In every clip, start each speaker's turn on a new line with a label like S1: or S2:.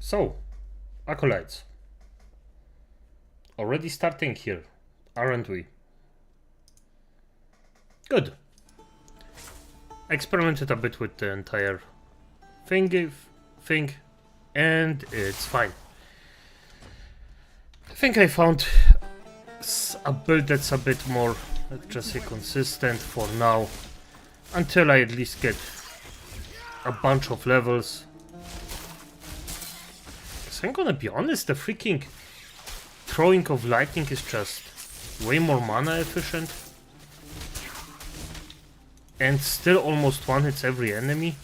S1: So, acolytes. Already starting here, aren't we? Good. Experimented a bit with the entire thing, and it's fine. I think I found a build that's a bit more, let's just say, consistent for now, until I at least get a bunch of levels. So I'm gonna be honest, the freaking throwing of lightning is just way more mana efficient. And still almost one hits every enemy.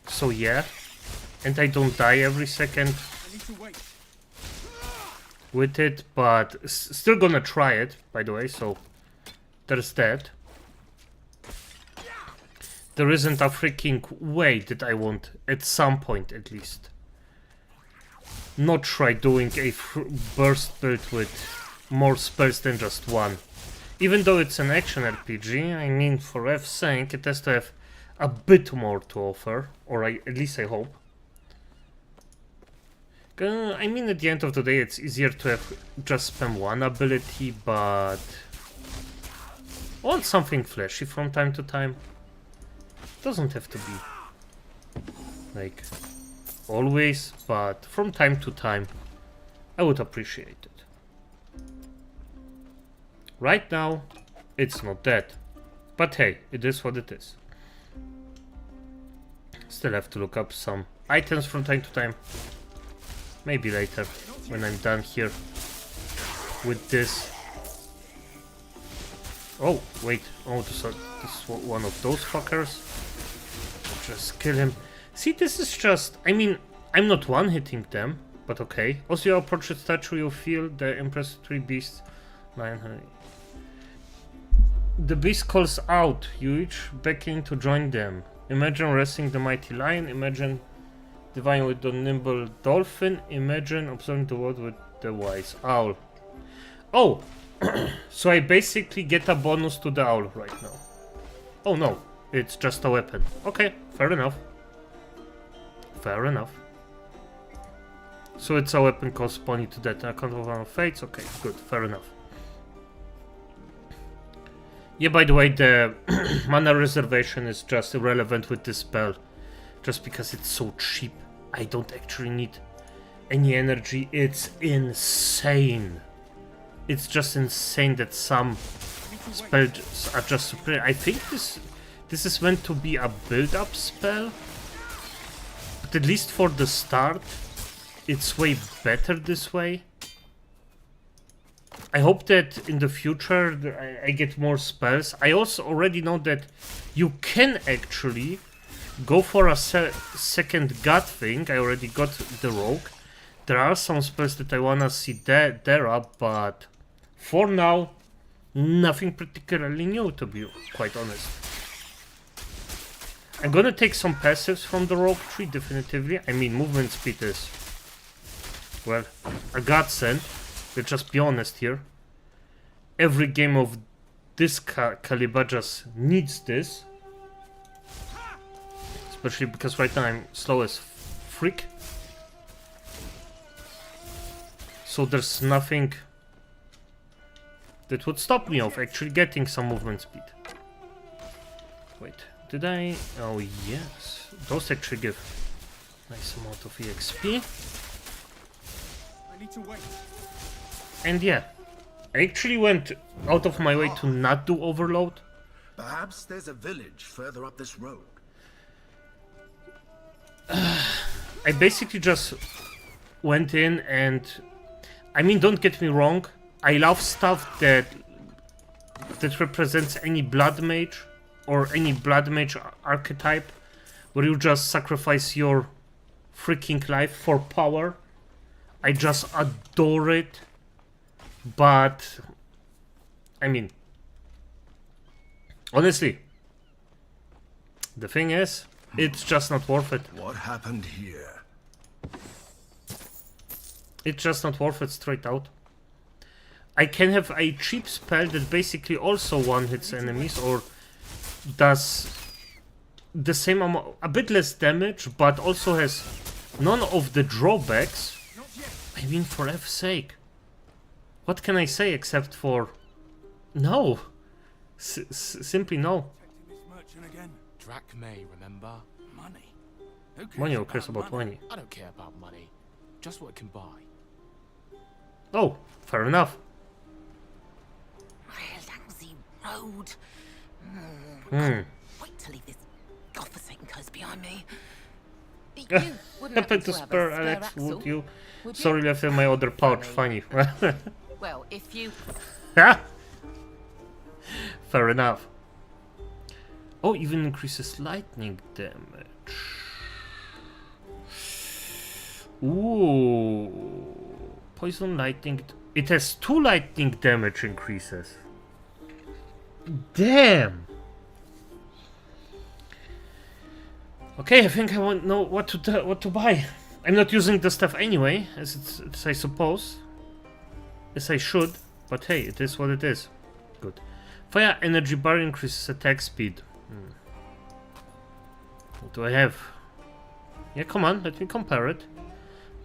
S1: So yeah. And I don't die every second with it, but still gonna try it, by the way, so there's that. There isn't a freaking way that I won't, at some point at least, not try doing a burst build with more spells than just one. Even though it's an action RPG, I mean, for F-Sync, it has to have a bit more to offer, or at least I hope. I mean, at the end of the day, it's easier to have just spam one ability, but I want something flashy from time to time. Doesn't have to be like always, but from time to time I would appreciate it. Right now it's not that, but hey, it is what it is. Still have to look up some items from time to time. Maybe later when I'm done here with this. Oh wait, oh this is one of those fuckers. Just kill him. See, this is just, I mean, I'm not one-hitting them, but okay. Also, you approach the statue, you feel the impressive three beasts. The beast calls out, you each beckoning to join them. Imagine wrestling the mighty lion, imagine dividing with the nimble dolphin, imagine observing the world with the wise owl. Oh, so I basically get a bonus to the owl right now. Oh no. It's just a weapon. Okay, fair enough. Fair enough. So it's a weapon corresponding to that account of one of fates. Okay, good, fair enough. Yeah, by the way, the mana reservation is just irrelevant with this spell. Just because it's so cheap. I don't actually need any energy. It's insane. It's just insane that some spells are just superior. I think this is meant to be a build-up spell, but at least for the start, it's way better this way. I hope that in the future I get more spells. I also already know that you can actually go for a second god thing. I already got the rogue. There are some spells that I wanna see there up, but for now, nothing particularly new, to be quite honest. I'm gonna take some passives from the rogue tree, definitively. I mean, movement speed is, well, a godsend. Let's just be honest here. Every game of this caliber just needs this. Especially because right now I'm slow as freak. So there's nothing that would stop me of actually getting some movement speed. Wait. Did I? Oh yes, those actually give nice amount of EXP. I need to wait. And yeah, I actually went out of my way to not do overload.
S2: Perhaps there's a village further up this road.
S1: I basically just went in and, I mean, don't get me wrong, I love stuff that represents any blood mage. Or any blood mage archetype where you just sacrifice your freaking life for power. I just adore it. But I mean, honestly, the thing is, it's just not worth it.
S2: What happened here?
S1: It's just not worth it straight out. I can have a cheap spell that basically also one-hits enemies or does the same amount, a bit less damage, but also has none of the drawbacks. I mean, for F's sake. What can I say except for... No. Simply no.
S3: Drac May, remember? Money.
S1: Money, who cares about money?
S3: I don't care about money. Just what it can buy.
S1: Oh, fair enough.
S4: Langsy Road. Wait till leave this godforsaken coast behind me. You wouldn't
S1: Happen to
S4: have a
S1: spare Alex,
S4: axle,
S1: would you?
S4: would you?
S1: Sorry, left in my other pouch. Funny.
S4: Well, if you...
S1: Fair enough. Oh, even increases lightning damage. Ooh. Poison lightning. It has 2 lightning damage increases. Damn. Okay, I think I won't know what to buy. I'm not using the stuff anyway, as I suppose. As I should. But hey, it is what it is. Good. Fire energy bar increases attack speed. What do I have? Yeah, come on, let me compare it.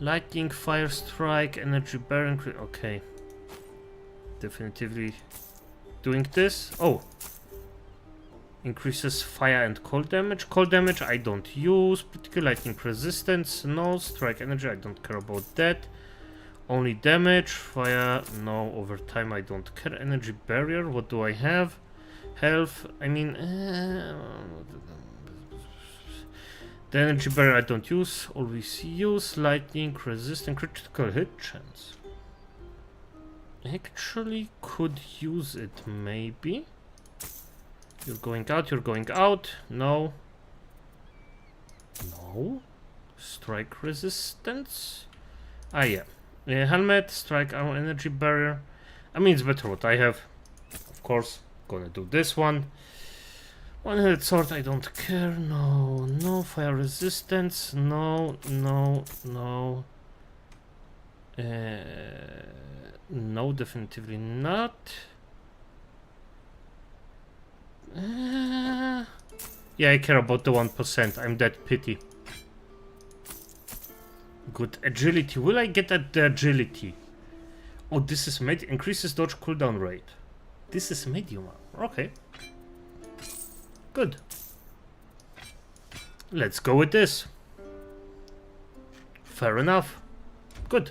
S1: Lightning, fire strike, energy bar increase. Okay. Definitively doing this. Oh. Increases fire and cold damage. Cold damage I don't use. Particular lightning resistance. No. Strike energy, I don't care about that. Only damage. Fire, no. Over time I don't care. Energy barrier, what do I have? Health, I mean... the energy barrier I don't use. Always use. Lightning, resistant, critical hit chance. Actually could use it, maybe. You're going out, you're going out. No. No. Strike resistance. Ah, yeah. Helmet, strike armor, energy barrier. I mean, it's better what I have. Of course, gonna do this one. One-handed sword, I don't care. No, no. Fire resistance. No, no, no. No, definitively not. Yeah, I care about the 1%. I'm that pity. Good. Agility. Will I get at the agility? Oh, this is increases dodge cooldown rate. This is medium. Okay. Good. Let's go with this. Fair enough. Good.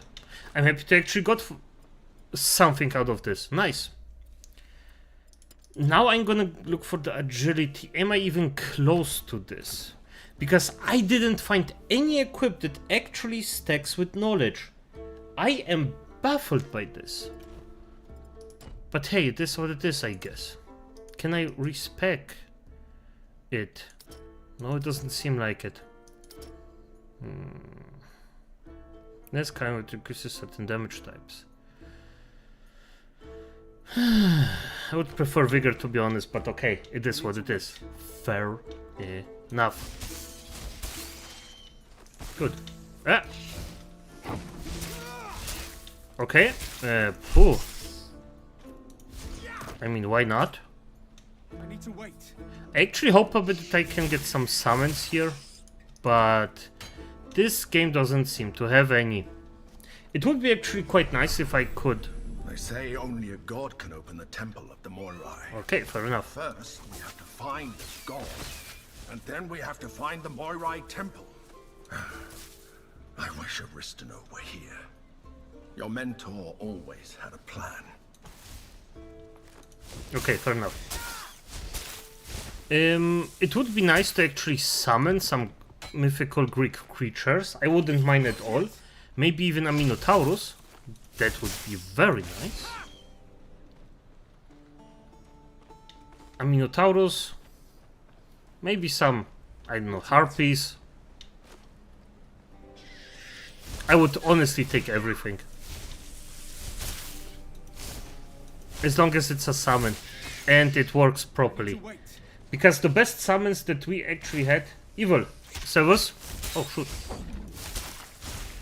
S1: I'm happy to actually got something out of this. Nice. Now I'm gonna look for the agility. Am I even close to this? Because I didn't find any equip that actually stacks with knowledge. I am baffled by this. But hey, it is what it is, I guess. Can I respec it? No, it doesn't seem like it. This kind of increases certain damage types. I would prefer Vigor, to be honest, but okay, it is what it is. Fair enough. Good. Okay. Phew. I mean, why not?
S5: I need to wait.
S1: I actually hope a bit that I can get some summons here, but this game doesn't seem to have any. It would be actually quite nice if I could.
S2: They say only a god can open the temple of the Moirai.
S1: Okay, fair enough.
S2: First, we have to find this god, and then we have to find the Moirai temple. I wish Aristano were here. Your mentor always had a plan.
S1: Okay, fair enough. It would be nice to actually summon some mythical Greek creatures. I wouldn't mind at all. Maybe even a Minotaurus. That would be very nice. A Minotaurus. Maybe some, I don't know, Harpies. I would honestly take everything. As long as it's a summon and it works properly. Because the best summons that we actually had... Evil. Servus. Oh, shoot.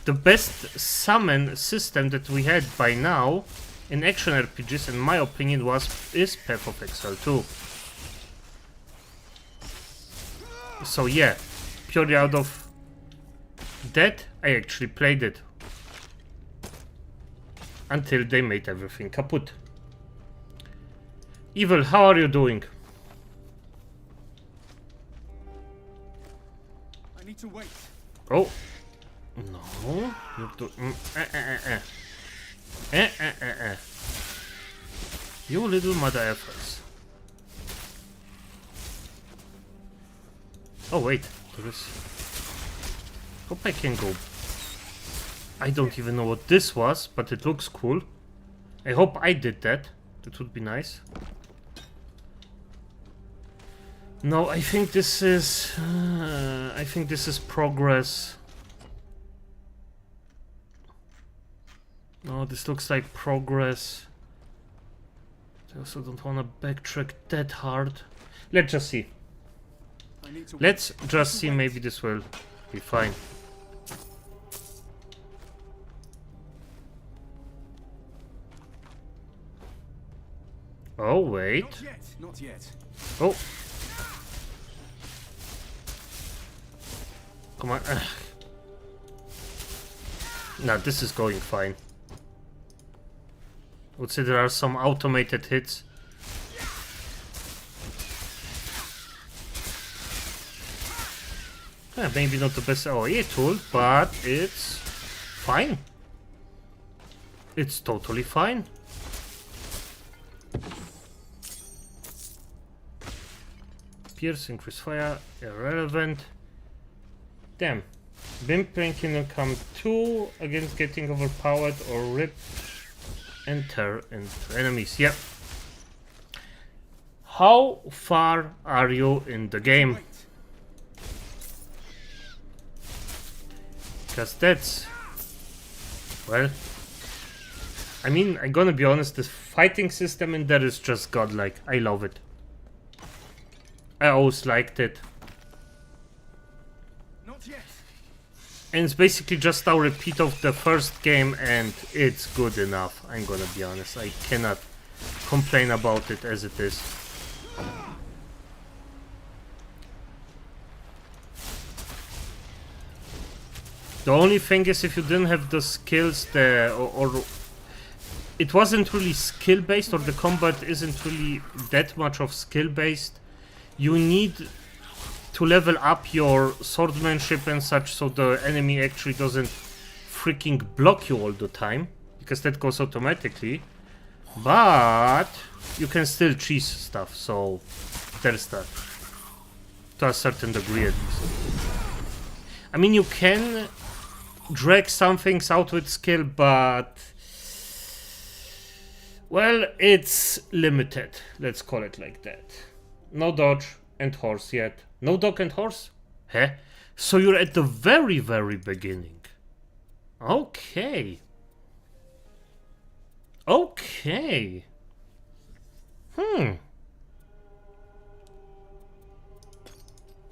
S1: The best summon system that we had by now in action RPGs, in my opinion, is Path of Exile 2. So yeah, purely out of that, I actually played it. Until they made everything kaput. Evil, how are you doing?
S5: I need to wait.
S1: Oh. No. You do... You little mother effers. Oh wait, there is... Hope I can go. I don't even know what this was, but it looks cool. I hope I did that. That would be nice. No, I think this is... I think this is progress. No, this looks like progress. I also don't want to backtrack that hard. Let's just see.
S5: I need to
S1: Let's just see, maybe this will be fine. Oh, wait.
S5: Not yet. Not yet.
S1: Oh. Come on. Nah, this is going fine. I would say there are some automated hits. Yeah, maybe not the best AoE tool, but it's fine. It's totally fine. Pierce, increase fire, irrelevant. Damn. Bimping can come 2 against getting overpowered or rip and tear into enemies. Yep. How far are you in the game? Because that's... Well... I mean, I'm gonna be honest, the fighting system in there is just godlike. I love it. I always liked it.
S5: Not yet.
S1: And it's basically just a repeat of the first game, and it's good enough. I'm gonna be honest. I cannot complain about it as it is. The only thing is, if you didn't have the skills, or it wasn't really skill based, or the combat isn't really that much of skill based. You need to level up your swordsmanship and such, so the enemy actually doesn't freaking block you all the time, because that goes automatically. But you can still cheese stuff, so there's that. To a certain degree at least. I mean, you can drag some things out with skill, but... Well, it's limited. Let's call it like that. No dodge and horse yet. No dog and horse? Huh? So you're at the very, very beginning. Okay. Okay.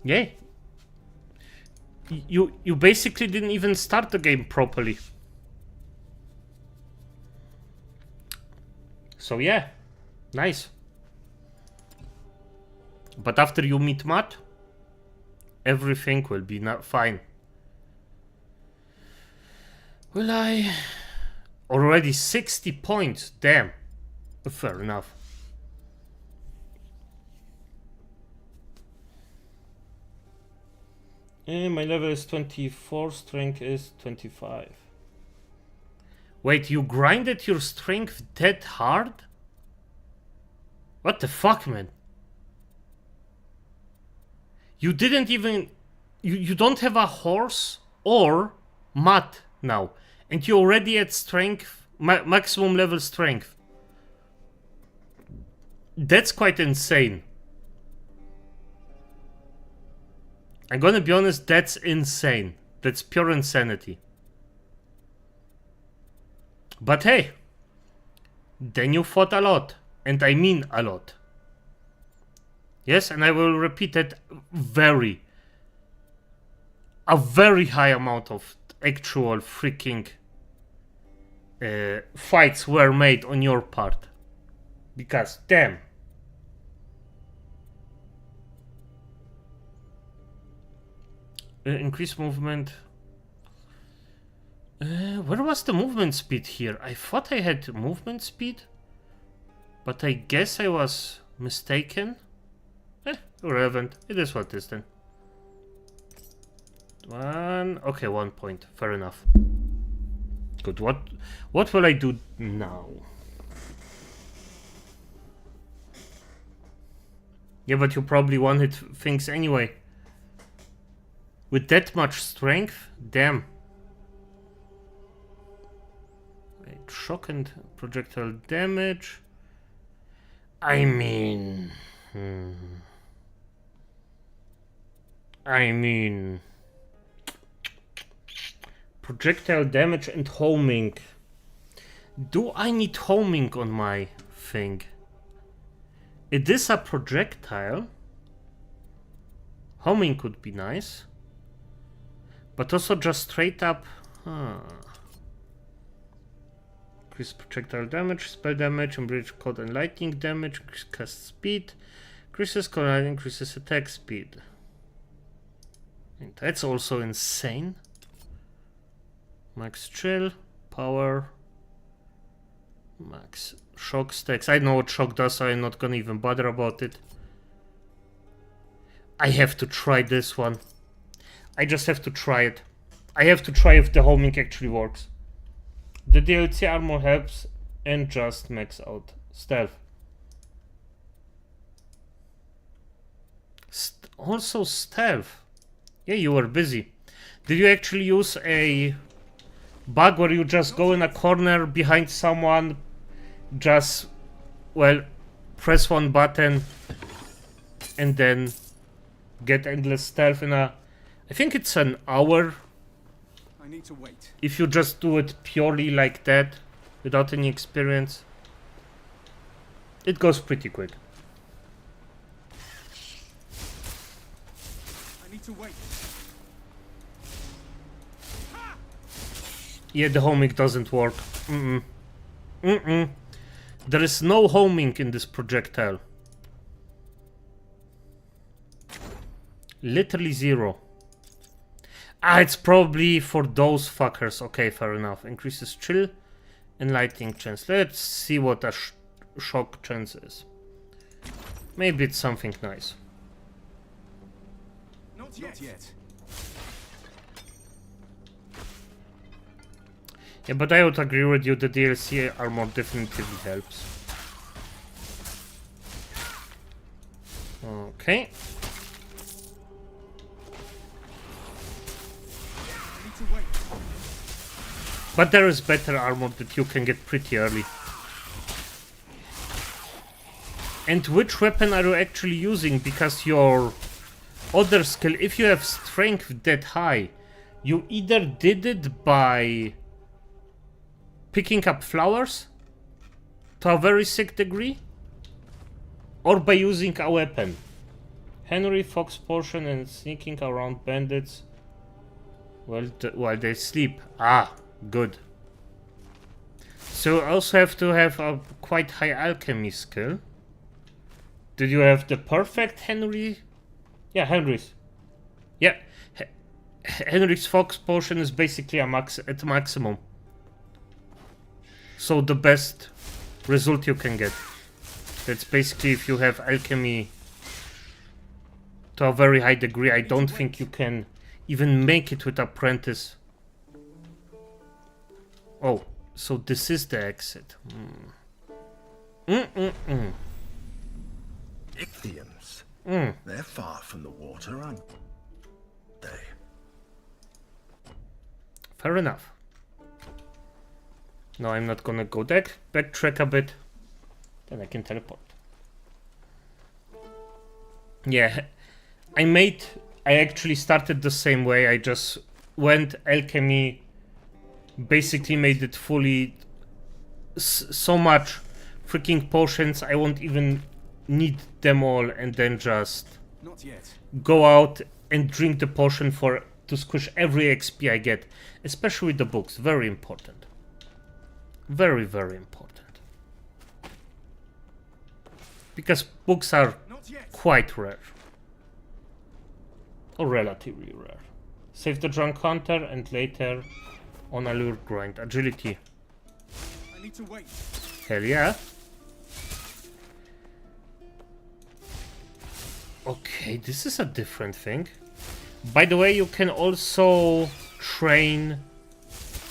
S1: Yay. You basically didn't even start the game properly. So yeah, nice. But after you meet Matt, everything will be not fine. Will I? Already 60 points, damn. Fair enough. My level is 24, strength is 25. Wait, you grinded your strength that hard? What the fuck, man? You didn't even... You don't have a horse or mat now. And you're already at strength, maximum level strength. That's quite insane. I'm gonna be honest, that's insane. That's pure insanity. But hey, then you fought a lot. And I mean a lot. Yes, and I will repeat it, a very high amount of actual freaking fights were made on your part. Because, damn. Increase movement. Where was the movement speed here? I thought I had movement speed, but I guess I was mistaken. Irrelevant. It is what it is then. Okay, 1 point. Fair enough. Good. What will I do now? Yeah, but you probably wanted things anyway. With that much strength? Damn. Wait, shock and projectile damage. I mean... projectile damage and homing. Do I need homing on my thing? It is a projectile. Homing could be nice. But also just straight up... Increase projectile damage, spell damage, bridge code and lightning damage, cast speed, increases collide, increases attack speed. And that's also insane. Max chill, power, max shock stacks. I know what shock does, so I'm not gonna even bother about it. I have to try this one. I just have to try it. I have to try if the homing actually works. The DLC armor helps and just max out stealth. Also stealth. Yeah, you were busy. Did you actually use a bug where you just go in a corner behind someone, just, well, press one button and then get endless stealth in a... I think it's an hour.
S5: I need to wait.
S1: If you just do it purely like that, without any experience, it goes pretty quick.
S5: I need to wait.
S1: Yeah, the homing doesn't work. There is no homing in this projectile. Literally zero. It's probably for those fuckers. Okay, fair enough. Increases chill and lightning chance. Let's see what a shock chance is. Maybe it's something nice.
S5: Not yet.
S1: Yeah, but I would agree with you, the DLC armor definitively helps. Okay. But there is better armor that you can get pretty early. And which weapon are you actually using? Because your other skill, if you have strength that high, you either did it by picking up flowers to a very sick degree, or by using a weapon. Henry, Fox Potion, and sneaking around bandits while they sleep. Good. So you also have to have a quite high alchemy skill. Did you have the perfect Henry? Yeah, Henry's. Yeah, Henry's Fox Potion is basically a at maximum. So the best result you can get. That's basically if you have alchemy to a very high degree. I don't think you can even make it with apprentice. Oh, so this is the exit.
S2: Ichthyans. They're far from the water, aren't they?
S1: Fair enough. No, I'm not gonna go backtrack a bit. Then I can teleport. Yeah, I actually started the same way. I just went alchemy, basically made it fully so much freaking potions I won't even need them all, and then just
S5: Not yet.
S1: go out and drink the potion to squish every XP I get, especially with the books. Very important. Very, very important. Because books are quite rare. Or relatively rare. Save the drunk hunter and later on allure grind. Agility.
S5: I need to wait.
S1: Hell yeah. Okay, this is a different thing. By the way, you can also train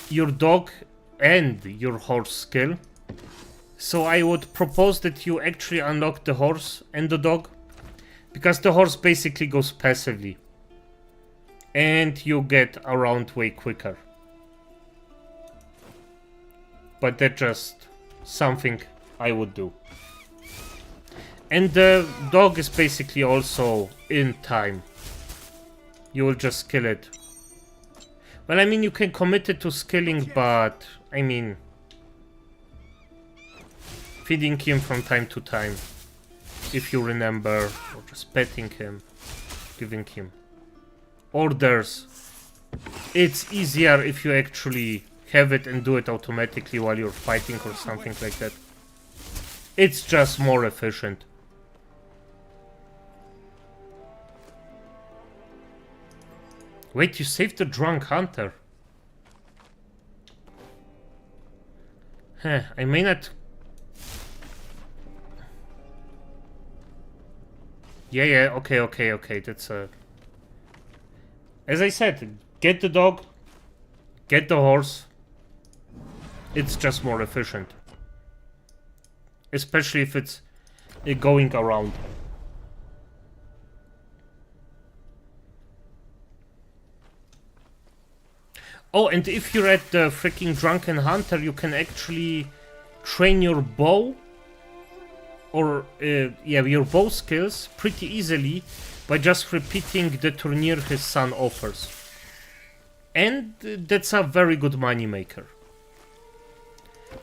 S1: your dog and your horse skill. So I would propose that you actually unlock the horse and the dog, because the horse basically goes passively and you get around way quicker. But that's just something I would do. And the dog is basically also in time. You will just kill it. Well, I mean, you can commit it to skilling, but I mean, feeding him from time to time, if you remember, or just petting him, giving him orders. It's easier if you actually have it and do it automatically while you're fighting or something like that. It's just more efficient. Wait, you saved the drunk hunter. Huh, I may not... Yeah, okay, that's as I said, get the dog, get the horse. It's just more efficient. Especially if it's going around. Oh, and if you're at the freaking Drunken Hunter, you can actually train your bow, or your bow skills pretty easily by just repeating the tournier his son offers. And that's a very good money maker.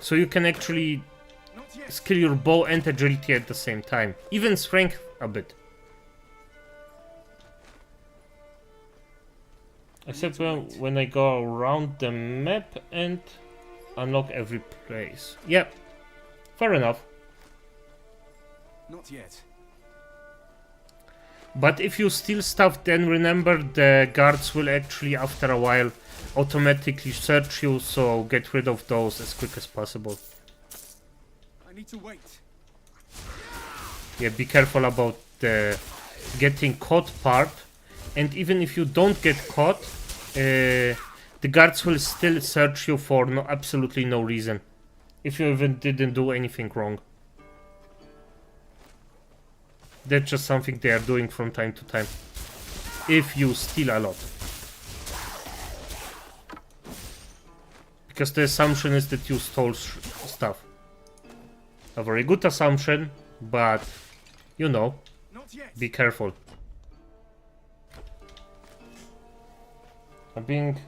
S1: So you can actually skill your bow and agility at the same time, even strength a bit. Except when I go around the map and unlock every place. Yeah, fair enough.
S5: Not yet.
S1: But if you steal stuff, then remember the guards will actually, after a while, automatically search you, so get rid of those as quick as possible.
S5: I need to wait.
S1: Yeah, be careful about the getting caught part. And even if you don't get caught, the guards will still search you for absolutely no reason. If you even didn't do anything wrong. That's just something they are doing from time to time. If you steal a lot. Because the assumption is that you stole stuff. A very good assumption, but you know, be careful. I'm being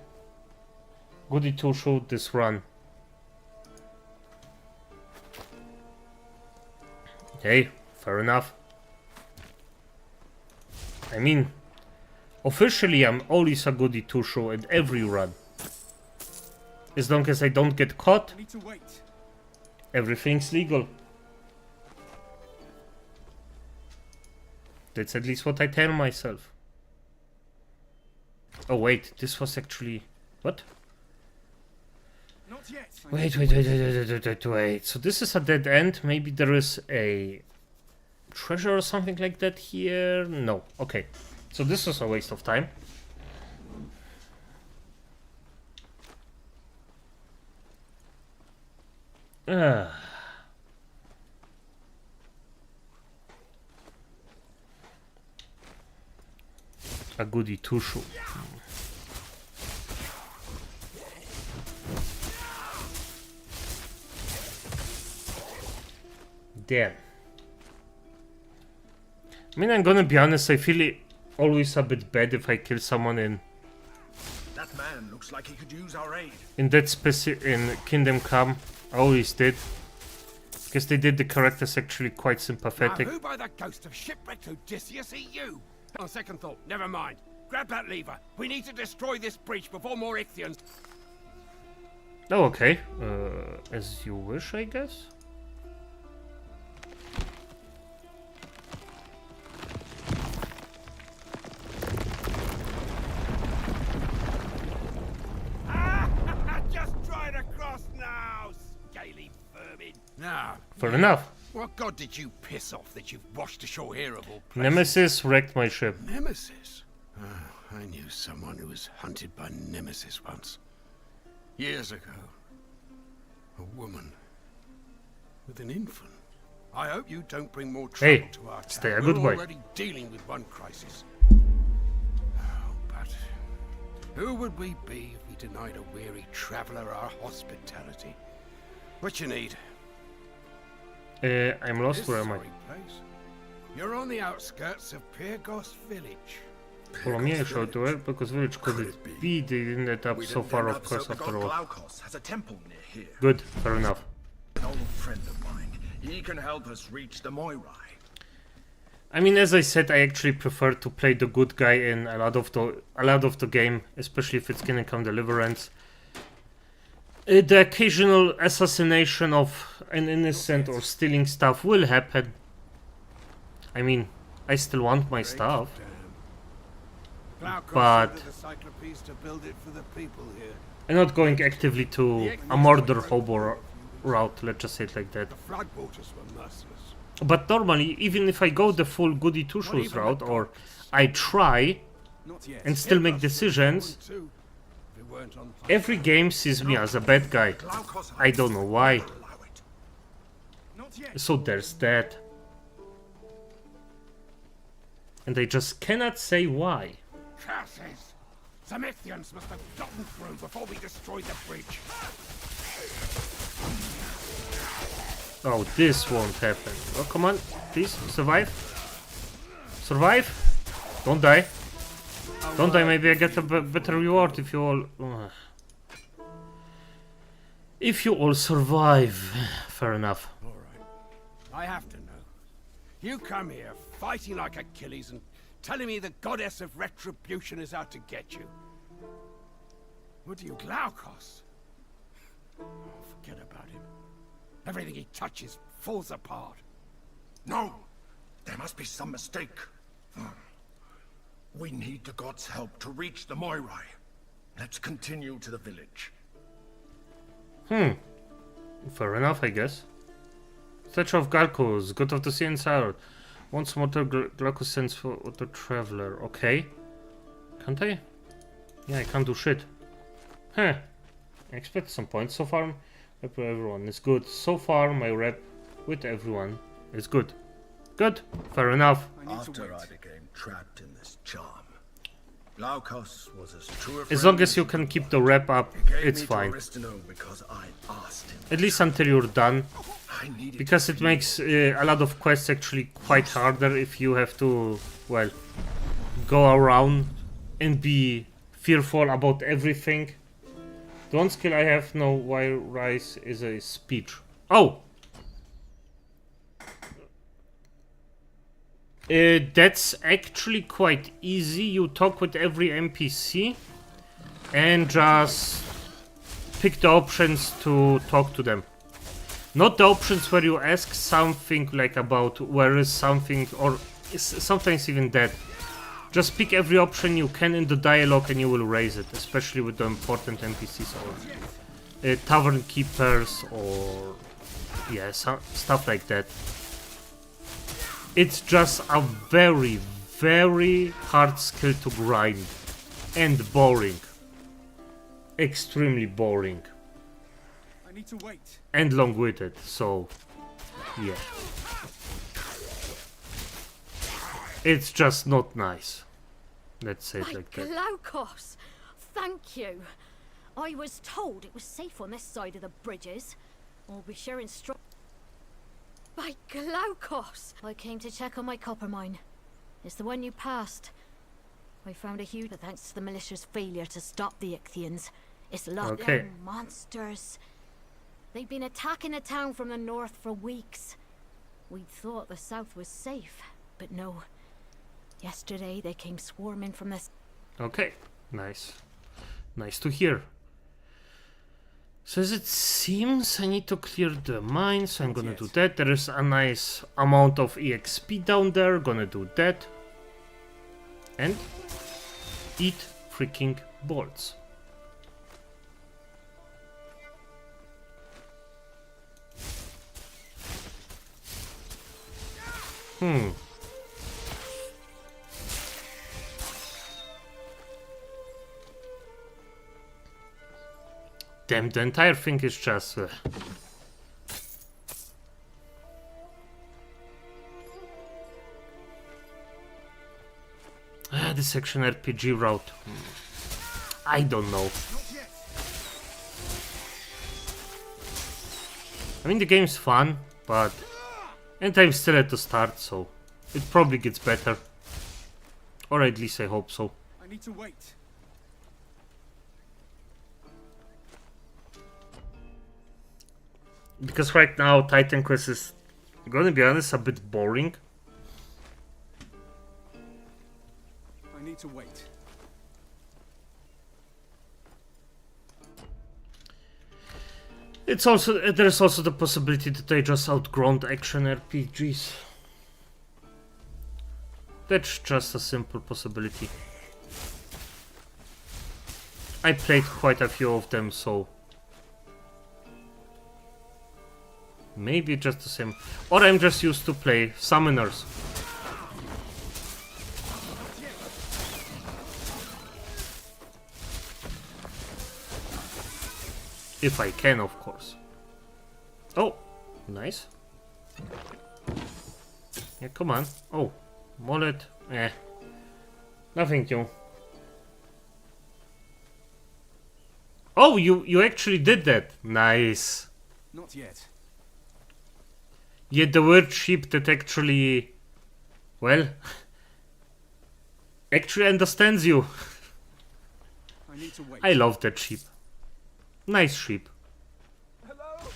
S1: goody two-shoes this run. Okay, fair enough. I mean, officially I'm always a goody two-shoes at every run. As long as I don't get caught, everything's legal. That's at least what I tell myself. Oh wait, this was actually... What? Wait. So this is a dead end. Maybe there is a treasure or something like that here? No. Okay. So this was a waste of time. A goody two-shoes. There. I mean, I'm gonna be honest, I feel always a bit bad if I kill someone in...
S2: That man looks like he could use our aid.
S1: In Kingdom Come, I always did. Because they did the characters actually quite sympathetic.
S2: Now, who by the ghost of shipwrecked Odysseus eat you? On second thought, never mind. Grab that lever. We need to destroy this breach before more Ichthians...
S1: Oh, okay. As you wish, I guess.
S2: Now,
S1: Fair enough.
S2: what god did you piss off that you've washed ashore here of all places?
S1: Nemesis wrecked my ship.
S2: Nemesis? Oh, I knew someone who was hunted by Nemesis once. Years ago. A woman. With an infant. I hope you don't bring more trouble
S1: Hey,
S2: to our town.
S1: stay a
S2: We're
S1: good boy.
S2: already dealing with one crisis. Oh, but who would we be if we denied a weary traveler our hospitality? What you need?
S1: I'm lost.
S2: This
S1: Where am I?
S2: sorry place. You're on the outskirts of Pyrgos village.
S1: Follow me, I shall do it, because village could it be? They didn't end up so far, of course, after all.
S6: Glaukos has a temple near here.
S1: Good, fair enough.
S6: An old friend of mine. He can help us reach the Moirai.
S1: I mean, as I said, I actually prefer to play the good guy in a lot of the game, especially if it's Kingdom Come Deliverance. The occasional assassination of an innocent or stealing stuff will happen. I mean, I still want my stuff. But
S2: the Cyclopes to build it for the people here.
S1: I'm not going actively to a murder hobo route, let's just say it like that.
S2: The floodwaters were merciless.
S1: But normally, even if I go the full goody two shoes route, or I try
S5: Not yet.
S1: and still make decisions,
S2: Too, if it weren't on
S1: every game sees me as a bad guy.
S6: Glaukos
S1: I don't know why.
S6: allow it.
S5: Not yet.
S1: So there's that. And I just cannot say why.
S2: curses. Some Ithians must have gotten through before we destroyed the bridge.
S1: Oh, this won't happen. Oh, come on. Please, survive. Survive. Don't die. Don't die, maybe I get a better reward if you all... If you all survive. Fair enough.
S2: All right. I have to know. You come here fighting like Achilles and telling me the goddess of retribution is out to get you. What do you, Glaukos? Oh, forget about him. Everything he touches falls apart.
S6: No! There must be some mistake. We need the gods' help to reach the Moirai. Let's continue to the village.
S1: Fair enough, I guess. Statue of Galcos, god of the sea and sour. Once more, Glaucus sends for the traveler. Okay. Can't I? Yeah, I can't do shit. Huh. I expect some points so far. Rep with everyone is good. So far, my rep with everyone is good. Good. Fair enough.
S5: I need to
S6: After I
S5: wait.
S6: became trapped in this charm, Glaukos was as true a
S1: As
S6: friend
S1: long as you can keep the rep up,
S6: He gave
S1: it's
S6: me
S1: fine.
S6: To Aristino because I asked him.
S1: At least until you're done.
S6: I needed
S1: Because
S6: to
S1: it
S6: feel
S1: makes a lot of quests actually quite harder if you have to, well, go around and be fearful about everything. The one skill I have now while Rise is a speech. Oh! That's actually quite easy. You talk with every NPC and just pick the options to talk to them. Not the options where you ask something like about where is something, or sometimes even that. Just pick every option you can in the dialogue and you will raise it, especially with the important NPCs or tavern keepers or yeah, stuff like that. It's just a very, very hard skill to grind and boring. Extremely boring.
S5: I need to wait.
S1: And long-witted, so yeah. It's just not nice. Let's say it
S4: By
S1: like that.
S4: Glaukos, thank you. I was told it was safe on this side of the bridges. I'll be sharing straw. By Glaukos, I came to check on my copper mine. It's the one you passed. I found a huge, thanks to the militia's failure to stop the Ichthians. It's locked
S1: Okay.
S4: down monsters. They've been attacking the town from the north for weeks. We'd thought the south was safe, but no. Yesterday they came swarming from this.
S1: Okay, nice. Nice to hear. So as it seems, I need to clear the mine, so I'm gonna do that. There is a nice amount of EXP down there, gonna do that. And eat freaking bolts. Damn, the entire thing is just... this action RPG route. I don't know. I mean, the game's fun, but... And I'm still at the start, so... It probably gets better. Or at least I hope so.
S5: I need to wait.
S1: Because right now, Titan Quest is, gonna be honest, a bit boring.
S5: I need to wait.
S1: It's also, there's also the possibility that they just outgrown action RPGs. That's just a simple possibility. I played quite a few of them, so... Maybe just the same. Or I'm just used to play summoners. If I can, of course. Oh, nice. Yeah, come on. Oh, mullet. Nothing new. Oh, you actually did that. Nice.
S5: Not yet.
S1: Yet the word sheep that actually, well, actually understands you.
S5: I need to wait.
S1: I love that sheep. Nice sheep.
S7: Hello?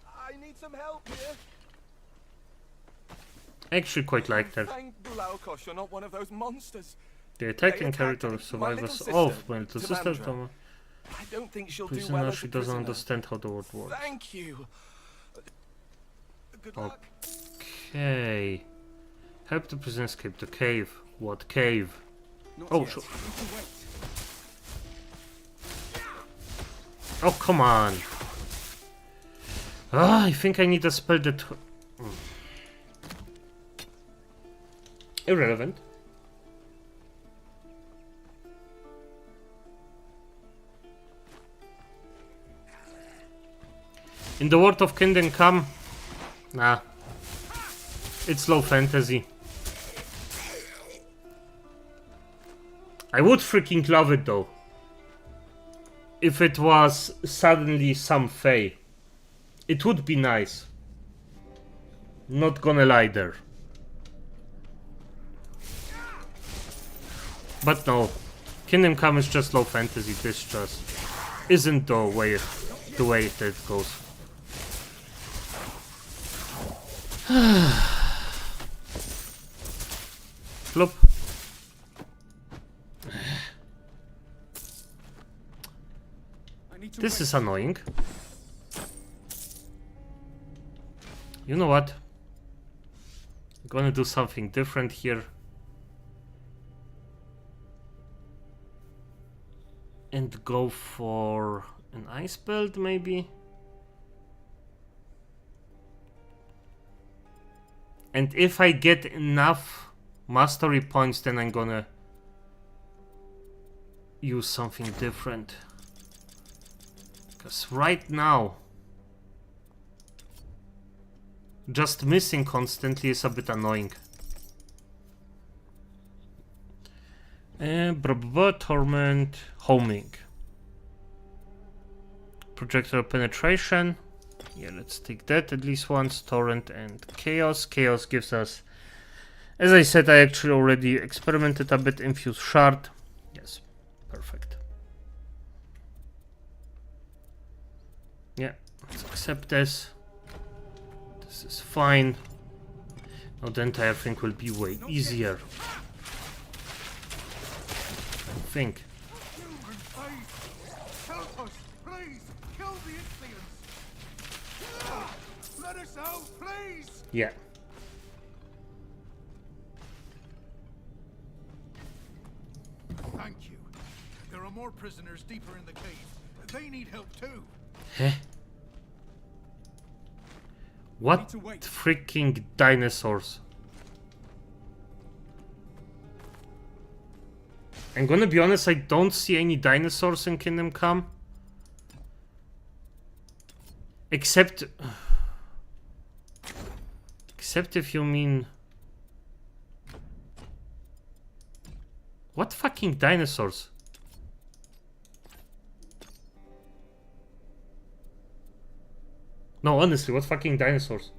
S7: I need some help here.
S1: I actually quite like that.
S7: Thank Glaucos, you're not one of those monsters.
S1: The attacking
S7: attacked
S1: character
S7: my
S1: survivors
S7: little
S1: of
S7: sister,
S1: my little
S7: Tamandra.
S1: sister Toma.
S7: I don't think she'll do well
S1: Prisoner,
S7: as
S1: she
S7: a
S1: doesn't
S7: prisoner.
S1: understand how the world works.
S7: Thank you. Good luck.
S1: Okay. Help the prisoner escape the cave. What cave?
S5: Not
S1: Oh,
S5: yet.
S1: sure.
S5: I need to wait.
S1: Oh, come on. Ah, I think I need a spell that... Irrelevant. In the world of Kingdom Come, nah. It's low fantasy. I would freaking love it though. If it was suddenly some Fae. It would be nice. Not gonna lie there. But no. Kingdom Come is just low fantasy. This just isn't the way that goes. Flop. This is annoying. You know what? I'm gonna do something different here. And go for an ice build, maybe? And if I get enough mastery points, then I'm gonna use something different. Because right now, just missing constantly is a bit annoying. Torment, homing. Projectile penetration. Yeah, let's take that at least once. Torrent and chaos. Chaos gives us, as I said, I actually already experimented a bit. Infuse shard. Yes, perfect. Yeah, let's accept this. This is fine. Now the entire thing will be way easier. I think.
S2: Help us, please! Kill the Ichthians! Let us out, please!
S1: Yeah.
S2: Thank you. There are more prisoners deeper in the cave. They need help too.
S1: Heh? What freaking dinosaurs? I'm gonna be honest, I don't see any dinosaurs in Kingdom Come. Except if you mean... What fucking dinosaurs? No, honestly, what fucking dinosaurs?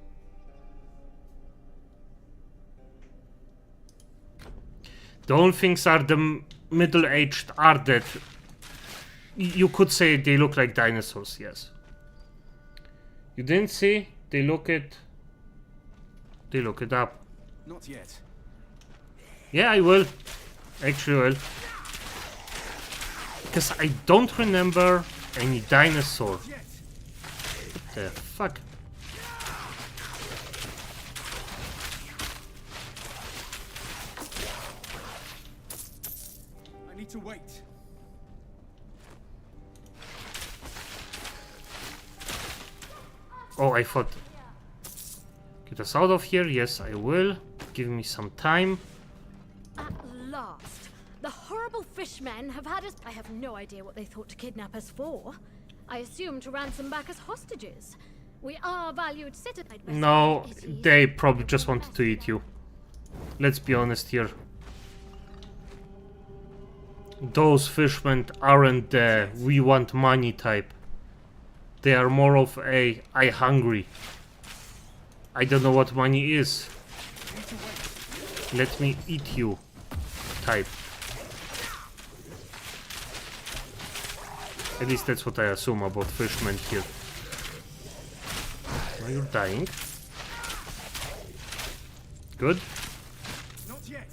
S1: The only things are the middle-aged Undead. You could say they look like dinosaurs, yes. You didn't see? They look it up.
S5: Not yet.
S1: Yeah, I will. Actually will. Because I don't remember any dinosaur. What the fuck?
S5: I need to wait.
S1: Oh, I thought... Get us out of here. Yes, I will. Give me some time.
S4: At last. The horrible fishmen have had us. I have no idea what they thought to kidnap us for. I assume to ransom back as hostages. We are valued citizens.
S1: No, they probably just wanted to eat you. Let's be honest here. Those fishmen aren't the we want money type. They are more of a I hungry. I don't know what money is. Let me eat you type. At least that's what I assume about fishmen here. Are you dying? Good.
S5: Not yet.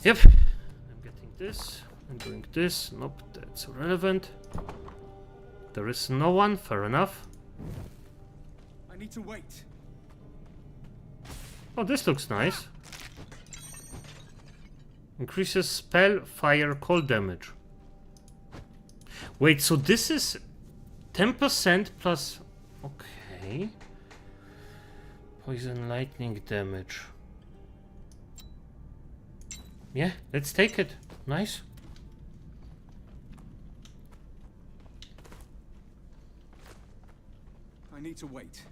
S1: Yep. I'm getting this. I'm doing this. Nope, that's irrelevant. There is no one. Fair enough.
S5: I need to wait.
S1: Oh, this looks nice. Increases spell, fire, cold damage. Wait, so this is 10% plus... Okay. Poison, lightning damage. Yeah, let's take it. Nice.
S5: I need to wait.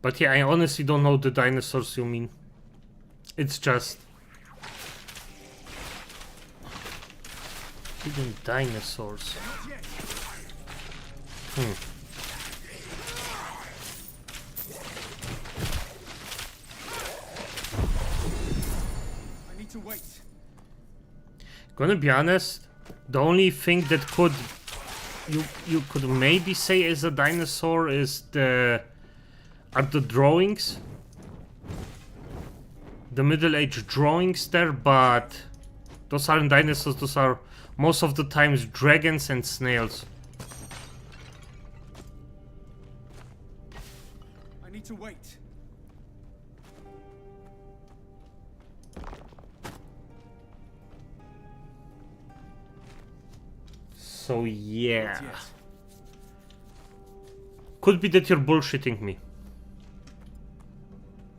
S1: But yeah, I honestly don't know the dinosaurs you mean. It's just... Hidden dinosaurs.
S5: I need to wait.
S1: Gonna be honest, the only thing that could... You could maybe say is a dinosaur is the... Are the drawings. The middle-aged drawings there, but... Those aren't dinosaurs, those are most of the times dragons and snails.
S5: I need to wait.
S1: So yeah.
S5: Not yet.
S1: Could be that you're bullshitting me.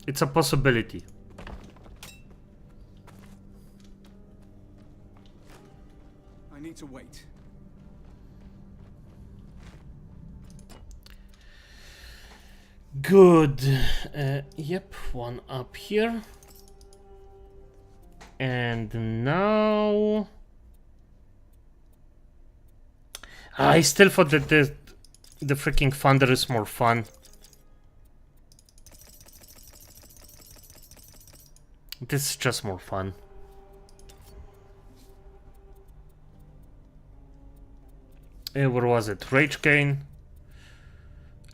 S1: It's a possibility.
S5: I need to wait.
S1: Good. Yep, one up here. And now... I still thought that the freaking thunder is more fun. This is just more fun. Where was it? Rage Gain,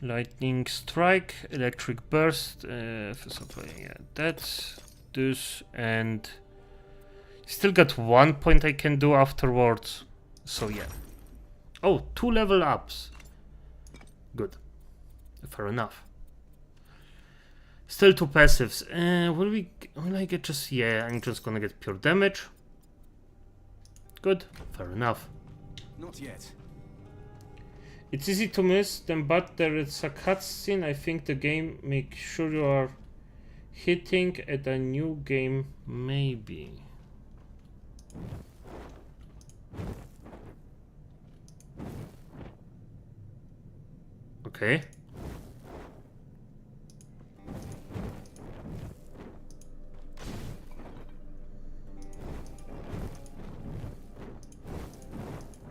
S1: Lightning Strike, Electric Burst, yeah, that's this, and still got 1 point I can do afterwards, so yeah. Oh, 2 level ups. Good. Fair enough. Still 2 passives. Will I get just... Yeah, I'm just gonna get pure damage. Good. Fair enough.
S5: Not yet.
S1: It's easy to miss them, but there is a cutscene. I think the game makes sure you are hitting at a new game, maybe. Okay.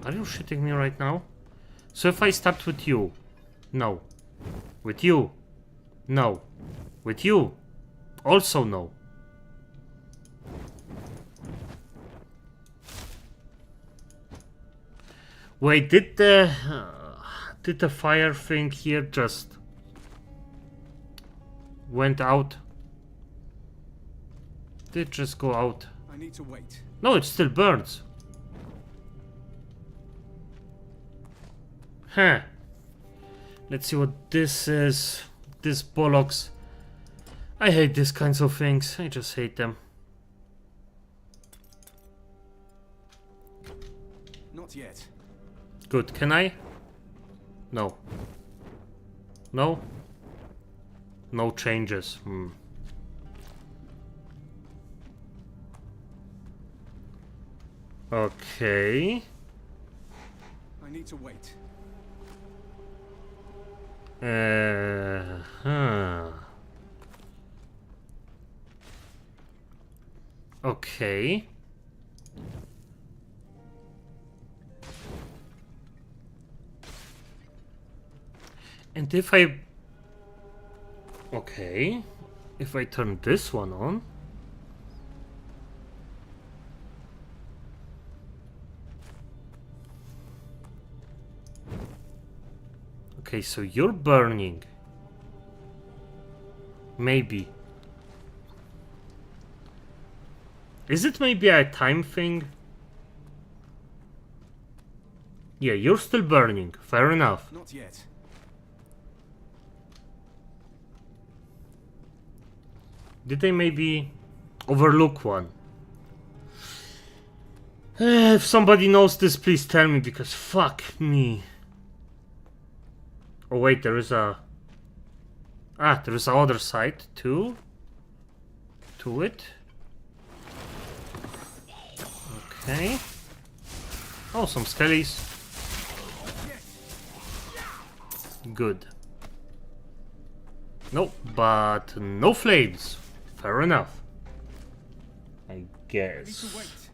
S1: Are you shitting me right now? So if I start with you, no. With you, no. With you, also no. Wait, did the fire thing here just went out? Did it just go out?
S5: I need to wait.
S1: No, it still burns. Huh. Let's see what this is. This bollocks. I hate these kinds of things. I just hate them.
S5: Not yet.
S1: Good. Can I? No. No? No changes. Okay.
S5: I need to wait.
S1: Huh. Okay. And if I... Okay. If I turn this one on... Okay, so you're burning. Maybe. Is it maybe a time thing? Yeah, you're still burning. Fair enough.
S5: Not yet.
S1: Did I maybe overlook one? If somebody knows this, please tell me, because fuck me. Oh wait, there is a... Ah, there is a other side too. To it. Okay. Oh, some skellies. Good. Nope, but no flames. Fair enough. I
S5: I need to
S1: guess.
S5: wait.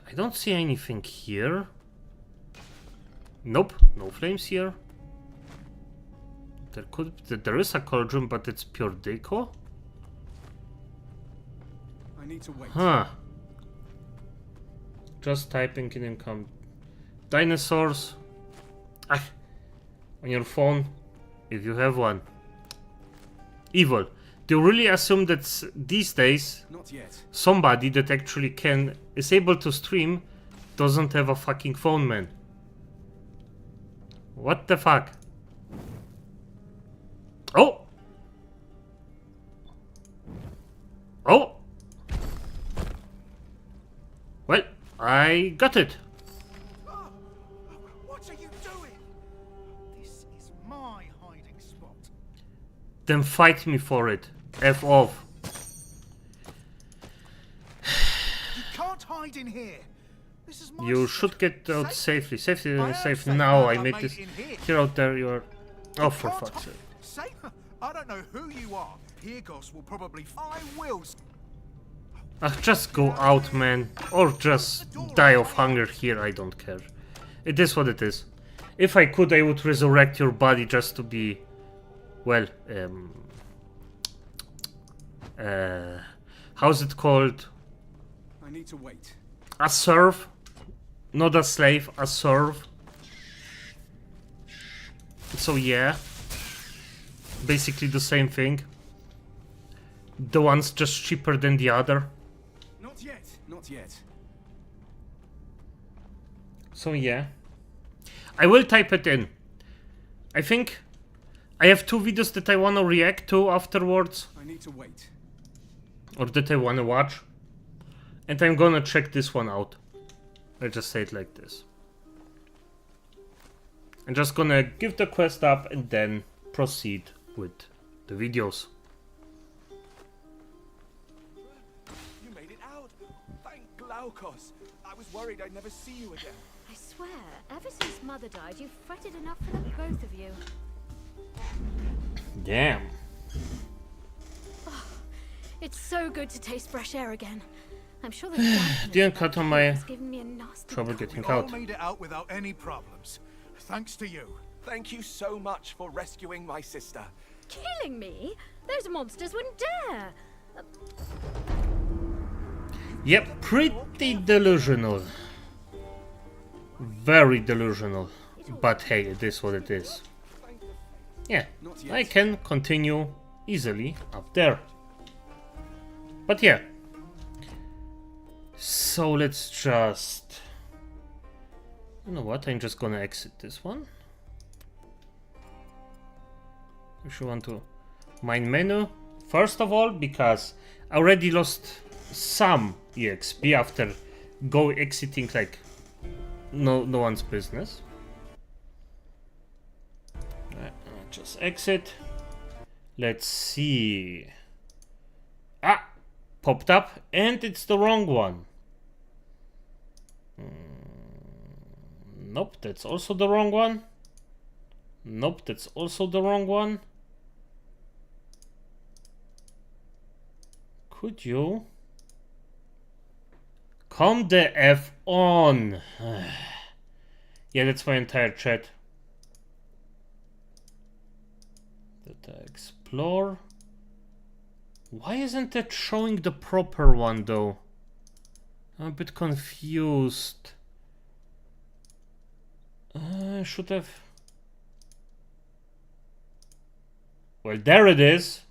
S1: I don't see anything here. Nope, no flames here. There is a cauldron, but it's pure deco.
S5: I need to wait.
S1: Huh. Just typing in income. Dinosaurs. Ah, on your phone, if you have one. Evil. Do you really assume that these days
S5: Not yet.
S1: somebody that actually is able to stream doesn't have a fucking phone, man? What the fuck? Oh! Oh! Well, I got it.
S8: What are you doing? This is my hiding spot.
S1: Then fight me for it. F off.
S8: You can't hide in here. This is my
S1: You
S8: spot.
S1: should get out safely. Safety
S8: I am
S1: safe
S8: safe.
S1: now.
S8: No,
S1: I
S8: I'm
S1: made
S8: made
S1: this.
S8: in here.
S1: Here out there, you are. Oh, for
S8: Can't
S1: fuck's
S8: hi-
S1: sake.
S8: Safe? I don't know who you are. Pirgos will probably. I will.
S1: Just go out, man. Or just die of hunger here. I don't care. It is what it is. If I could, I would resurrect your body just to be. Well, how's it called?
S5: I need to wait.
S1: A serf, not a slave, a serf. So yeah, basically the same thing. The one's just cheaper than the other.
S5: Not yet. Not yet.
S1: So yeah, I will type it in. I think I have 2 videos that I want to react to afterwards,
S5: I need to wait.
S1: or that I want to watch, and I'm gonna check this one out. I just say it like this. I'm just gonna give the quest up and then proceed with the videos.
S7: You made it out. Thank Glaukos. I was worried I'd never see you again.
S4: I swear, ever since Mother died, you've fretted enough for the both of you.
S1: Damn.
S4: Oh, it's so good to taste fresh air again. I'm sure the dampness
S1: Didn't
S4: of
S1: cut
S4: that
S1: on
S4: cave
S1: my
S4: has given me a nasty
S1: trouble
S4: cough.
S1: getting
S8: We all
S1: out.
S8: made it out without any problems. Thanks to you.
S7: Thank you so much for rescuing my sister.
S4: Killing me? Those monsters wouldn't dare.
S1: Yep, pretty delusional. Very delusional. But hey, it is what it is. Yeah,
S5: Not yet.
S1: I can continue easily up there. But yeah. So let's just... You know what, I'm just gonna exit this one. If you want to main menu. First of all, because I already lost some EXP after exiting like no one's business. Just exit. Let's see. Ah! Popped up, and it's the wrong one. Nope, that's also the wrong one. Nope, that's also the wrong one. Could you come the F on? Yeah, that's my entire chat. Data explore. Why isn't it showing the proper one though? I'm a bit confused. Should have. Well, there it is.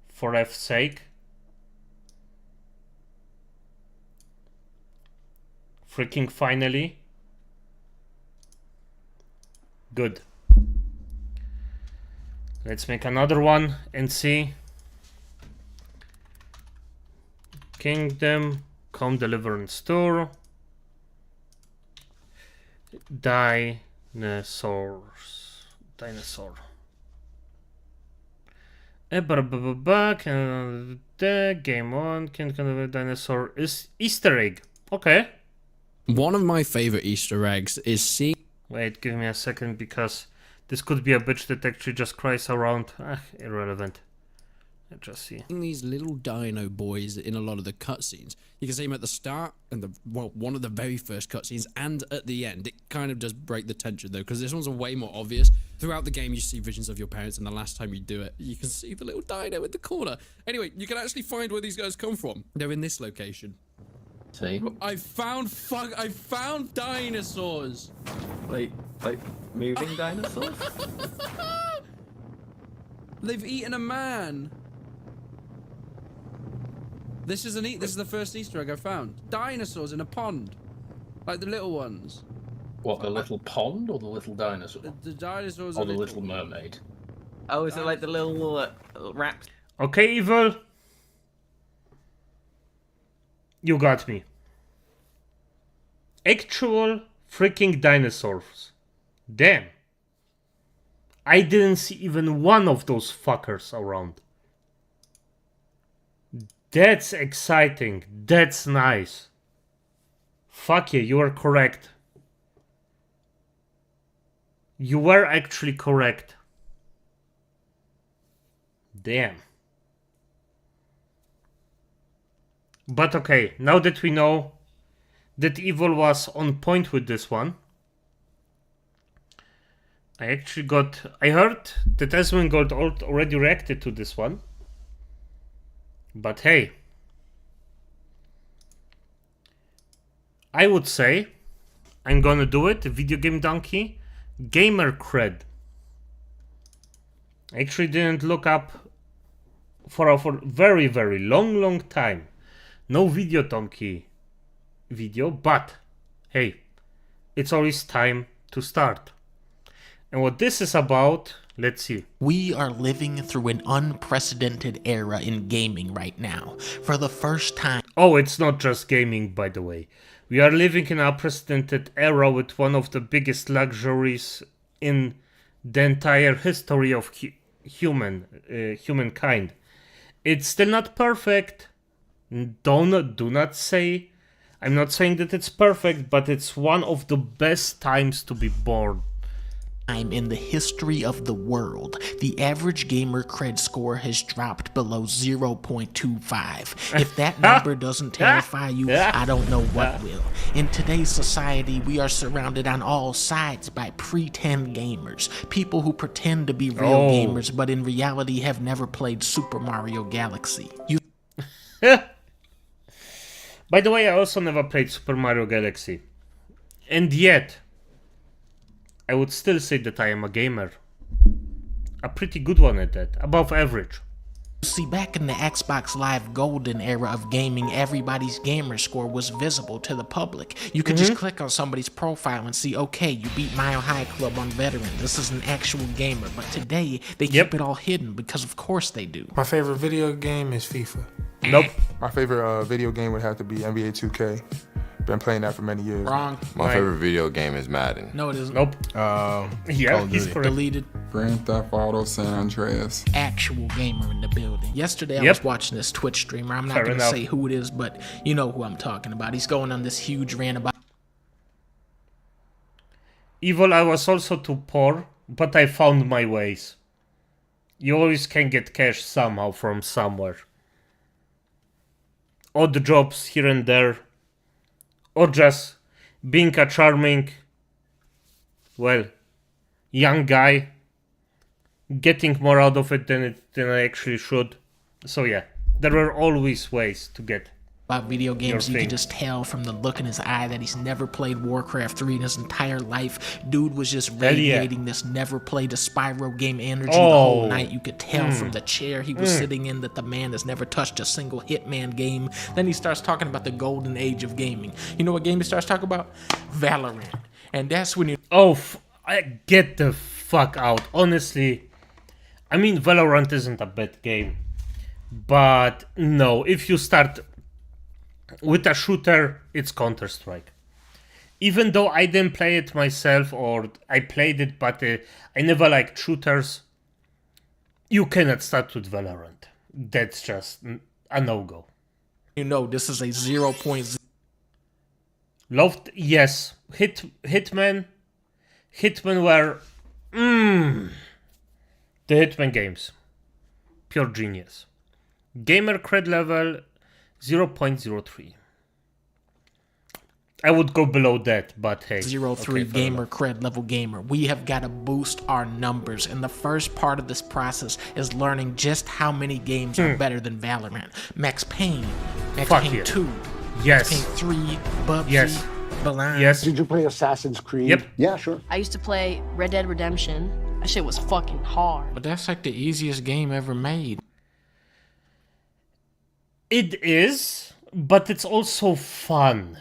S1: For F's sake. Freaking finally. Good. Let's make another one and see. Kingdom, come deliverance tour. Dinosaurs. Dinosaur. The game on can dinosaur is Easter egg. Okay.
S9: One of my favorite Easter eggs is seeing.
S1: Wait, give me a second because this could be a bitch that actually just cries around. Irrelevant. Let's just see.
S9: These little dino boys in a lot of the cutscenes. You can see them at the start and one of the very first cutscenes and at the end. It kind of does break the tension though, because this one's way more obvious. Throughout the game, you see visions of your parents, and the last time you do it, you can see the little dino in the corner. Anyway, you can actually find where these guys come from. They're in this location.
S10: See?
S9: I found dinosaurs.
S10: Like moving dinosaurs?
S9: They've eaten a man. This is the first Easter egg I found. Dinosaurs in a pond, like the little ones.
S10: What, the little pond or the little dinosaur?
S9: The dinosaurs.
S10: Or the little mermaid?
S11: Oh, is it like the little wraps?
S1: Okay, Evil. You got me. Actual freaking dinosaurs. Damn. I didn't see even one of those fuckers around. That's exciting. That's nice. Fuck yeah, you are correct. You were actually correct. Damn. But okay, now that we know that Evil was on point with this one, I heard that Eswingold already reacted to this one. But hey, I would say I'm gonna do it. Video Game Donkey, gamer cred. I actually didn't look up for a very, very long time. No Video Donkey video, but hey, it's always time to start. And what this is about, let's see.
S12: We are living through an unprecedented era in gaming right now. For the first time.
S1: Oh, it's not just gaming, by the way. We are living in an unprecedented era with one of the biggest luxuries in the entire history of humankind. It's still not perfect. Do not say. I'm not saying that it's perfect, but it's one of the best times to be born.
S12: time in the history of the world, the average gamer cred score has dropped below 0.25. If that number doesn't terrify you, I don't know what will. In today's society, we are surrounded on all sides by pretend gamers, people who pretend to be real gamers, but in reality have never played Super Mario Galaxy.
S1: By the way, I also never played Super Mario Galaxy. And yet, I would still say that I am a gamer. A pretty good one at that, above average.
S12: See, back in the Xbox Live Golden era of gaming, everybody's gamer score was visible to the public. You could just click on somebody's profile and see, okay, you beat Mile High Club on Veteran. This is an actual gamer. But today, they keep it all hidden because of course they do.
S13: My favorite video game is FIFA.
S1: Nope.
S13: My favorite video game would have to be NBA 2K. Been playing that for many years.
S12: Wrong.
S14: My favorite video game is Madden.
S12: No, it isn't.
S1: Nope.
S13: Yeah,
S1: he's correct.
S12: Deleted.
S13: Grand Theft Auto San Andreas.
S12: Actual gamer in the building. Yesterday I was watching this Twitch streamer. I'm not going to say who it is, but you know who I'm talking about. He's going on this huge rant about...
S1: Evil, I was also too poor, but I found my ways. You always can get cash somehow from somewhere. Odd jobs here and there. Or just being a charming, well, young guy, getting more out of it than I actually should. So yeah, there are always ways to get
S12: about video games. You
S1: thing.
S12: can just tell from the look in his eye that he's never played Warcraft 3 in his entire life. Dude was just radiating this never played a Spyro game energy the whole night. You could tell from the chair he was sitting in that the man has never touched a single Hitman game. Then he starts talking about the golden age of gaming. You know what game he starts talking about? Valorant. And that's when you...
S1: I get the fuck out. Honestly, I mean, Valorant isn't a bad game. But no, if you start with a shooter, it's Counter-Strike. Even though I didn't play it myself, or I played it, but I never liked shooters, you cannot start with Valorant. That's just a no-go.
S12: You know, this is a 0.0.
S1: Loved, yes. Hitman were the Hitman games. Pure genius. Gamer cred level 0.03. I would go below that, but hey.
S12: 03 gamer cred level gamer. We have got to boost our numbers, and the first part of this process is learning just how many games are better than Valorant. Max Payne, Max Payne 2,
S1: yes.
S12: Max Payne 3, PUBG,
S1: yes.
S12: Blind.
S1: Yes.
S15: Did you play Assassin's Creed?
S1: Yep.
S15: Yeah, sure.
S16: I used to play Red Dead Redemption. That shit was fucking hard.
S12: But that's like the easiest game ever made.
S1: It is, but it's also fun.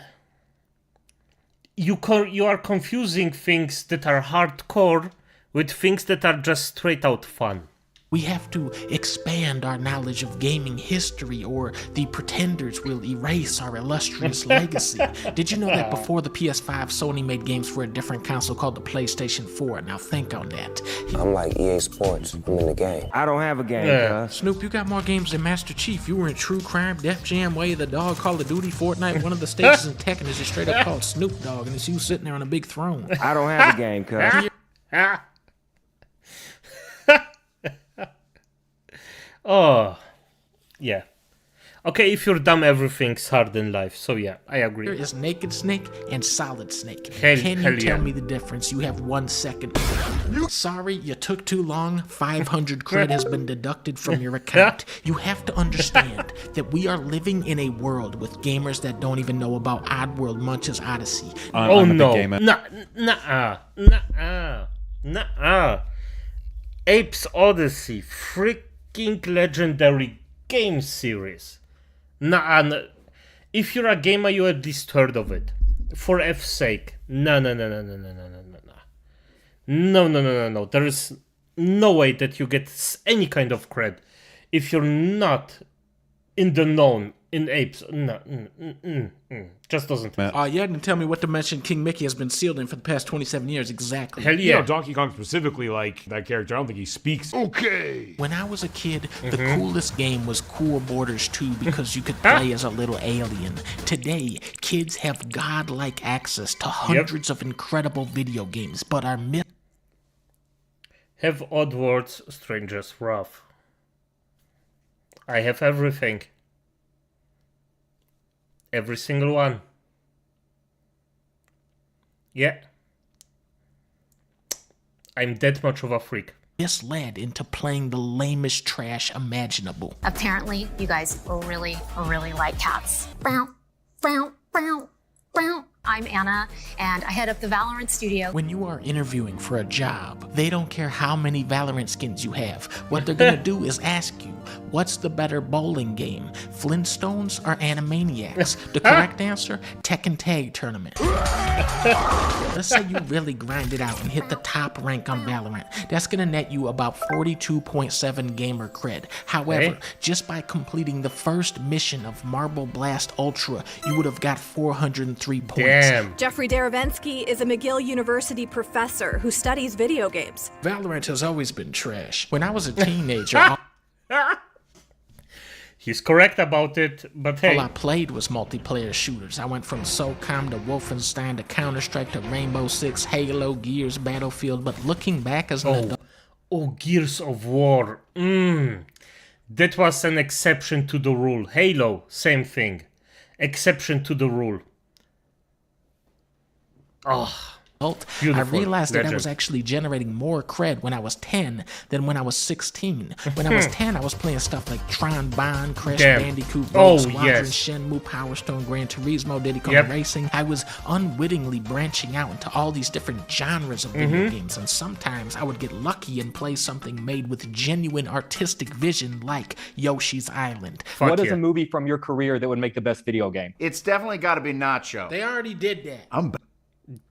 S1: You are confusing things that are hardcore with things that are just straight out fun.
S12: We have to expand our knowledge of gaming history, or the pretenders will erase our illustrious legacy. Did you know that before the PS5, Sony made games for a different console called the PlayStation 4? Now think on that.
S17: I'm like EA Sports. I'm in the game. I don't have a game,
S12: Snoop, you got more games than Master Chief. You were in True Crime, Def Jam, Way of the Dog, Call of Duty, Fortnite. One of the stages in Tekken is just straight up called Snoop Dogg, and it's you sitting there on a big throne.
S17: I don't have a game, cuz.
S1: Oh, yeah. Okay, if you're dumb, everything's hard in life. So yeah, I agree.
S12: There is Naked Snake and Solid Snake.
S1: Can
S12: you tell me the difference? You have 1 second. Sorry, you took too long. 500 cred has been deducted from your account. You have to understand that we are living in a world with gamers that don't even know about Oddworld Munch's Odyssey.
S1: I'm no. Nuh-uh. Apes Odyssey, freaking legendary game series. Nah, if you're a gamer, you at least heard of it. For F's sake. No. There is no way that you get any kind of cred if you're not in the known in apes. No, just doesn't.
S12: You hadn't tell me what dimension King Mickey has been sealed in for the past 27 years exactly.
S1: Hell
S15: You
S1: yeah.
S15: know, Donkey Kong specifically, like, that character, I don't think he speaks.
S6: Okay.
S12: When I was a kid, the coolest game was Cool Borders 2 because you could play as a little alien. Today, kids have godlike access to hundreds of incredible video games, but are
S1: Have odd words, strangers rough. I have everything. Every single one. Yeah. I'm that much of a freak.
S12: misled into playing the lamest trash imaginable.
S18: Apparently, you guys really like cats. Brow, brow, brow, brow. I'm Anna, and I head up the Valorant studio.
S12: When you are interviewing for a job, they don't care how many Valorant skins you have. What they're gonna do is ask you, what's the better bowling game, Flintstones or Animaniacs? The correct answer, Tekken Tag Tournament. Let's say you really grind it out and hit the top rank on Valorant. That's gonna net you about 42.7 gamer cred. However, just by completing the first mission of Marble Blast Ultra, you would have got 403 points.
S1: Damn.
S19: Jeffrey Darevensky is a McGill University professor who studies video games.
S12: Valorant has always been trash. When I was a teenager,
S1: He's correct about it, but hey.
S12: all I played was multiplayer shooters. I went from SOCOM to Wolfenstein to Counter-Strike to Rainbow Six, Halo, Gears, Battlefield, but looking back as an adult...
S1: Oh, Gears of War. That was an exception to the rule. Halo, same thing. Exception to the rule. Oh,
S12: I realized that I was actually generating more cred when I was 10 than when I was 16. When I was 10, I was playing stuff like Tron Bond, Crash Bandicoot, Rogue Squadron, Shenmue, Power Stone, Gran Turismo, Diddy Kong Racing. I was unwittingly branching out into all these different genres of video games, and sometimes I would get lucky and play something made with genuine artistic vision like Yoshi's Island.
S20: What is a movie from your career that would make the best video game?
S8: It's definitely got to be Nacho.
S12: They already did that.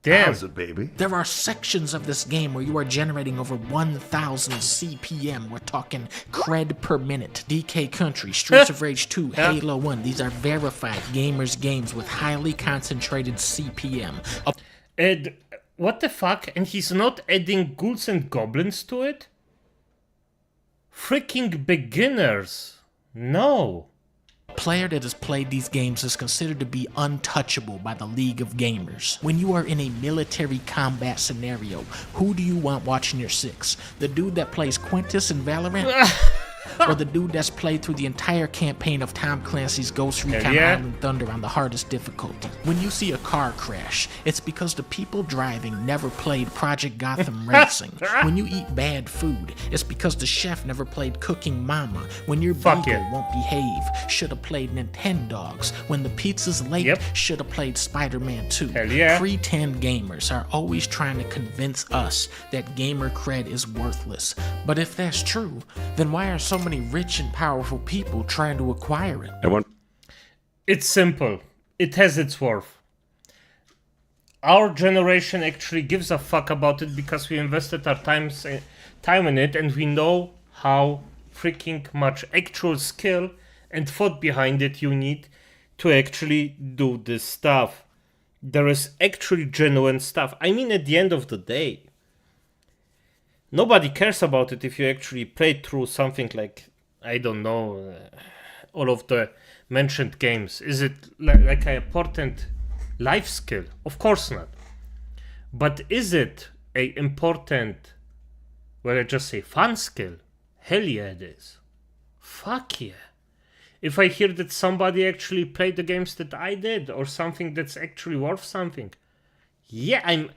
S1: Damn.
S6: How's it, baby?
S12: There are sections of this game where you are generating over 1,000 CPM. We're talking cred per minute. DK Country, Streets of Rage 2, Halo 1. These are verified gamers games with highly concentrated CPM.
S1: And what the fuck? And he's not adding ghouls and goblins to it? Freaking beginners. No.
S12: Player that has played these games is considered to be untouchable by the League of Gamers. When you are in a military combat scenario, who do you want watching your six? The dude that plays Quintus in Valorant? Or the dude that's played through the entire campaign of Tom Clancy's Ghost Recon Island Thunder on the hardest difficulty? When you see a car crash, it's because the people driving never played Project Gotham Racing. When you eat bad food, it's because the chef never played Cooking Mama. When your beagle won't behave, should've played Nintendogs. When the pizza's late, should've played Spider-Man 2. Pretend gamers are always trying to convince us that gamer cred is worthless. But if that's true, then why are so many rich and powerful people trying to acquire it?
S1: It's simple. It has its worth. Our generation actually gives a fuck about it because we invested our time in it, and we know how freaking much actual skill and thought behind it you need to actually do this stuff. There is actually genuine stuff. I mean, at the end of the day, nobody cares about it if you actually play through something like, I don't know, all of the mentioned games. Is it like an important life skill? Of course not. But is it a important, well, I just say fun skill? Hell yeah it is. Fuck yeah. If I hear that somebody actually played the games that I did, or something that's actually worth something, yeah, I'm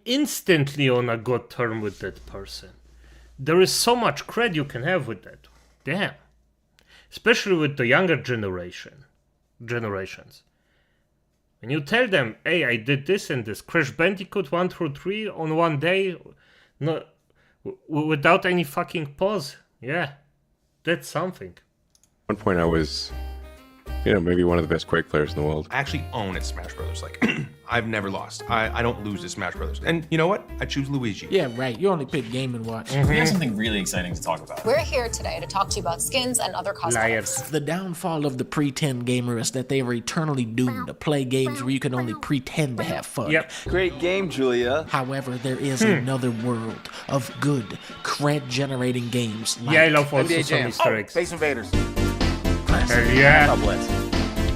S1: instantly on a good term with that person. There is so much cred you can have with that. Damn. Especially with the younger generations. When you tell them, hey, I did this and this, Crash Bandicoot 1 through 3 on one day, no, without any fucking pause, yeah, that's something.
S21: At one point I was You know, maybe one of the best Quake players in the world.
S22: I actually own at Smash Brothers. Like, I've never lost. I don't lose at Smash Brothers. And you know what? I choose Luigi.
S12: Yeah, right. You only pick Game & Watch.
S23: We have something really exciting to talk about.
S18: We're here today to talk to you about skins and other cosmetics.
S12: The downfall of the pretend gamer is that they are eternally doomed to play games where you can only pretend to have fun.
S23: Yep. Great game, Julia.
S12: However, there is another world of good, cred-generating games like
S1: Yeah, I love also
S23: NBA
S1: some
S23: Jam.
S1: Easter eggs.
S23: Space Invaders.
S1: Hell yeah.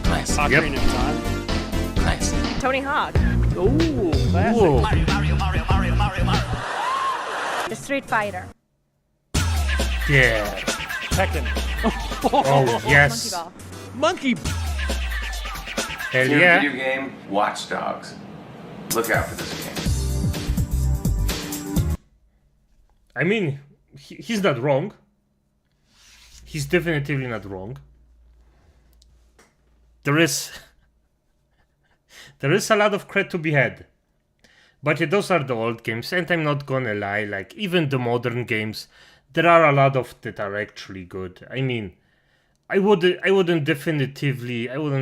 S12: Classic.
S23: Ocarina of Time.
S12: Classic.
S19: Tony Hawk.
S23: Ooh, classic.
S1: Whoa.
S19: The Street Fighter.
S1: Yeah.
S23: Tekken.
S1: Oh, yes.
S23: Monkey Ball.
S1: Hell
S24: New
S1: yeah.
S24: video game, Watch Dogs. Look out for this game.
S1: I mean, he's not wrong. He's definitively not wrong. There is a lot of credit to be had. But yeah, those are the old games, and I'm not gonna lie, like, even the modern games, there are a lot of that are actually good. I mean, I wouldn't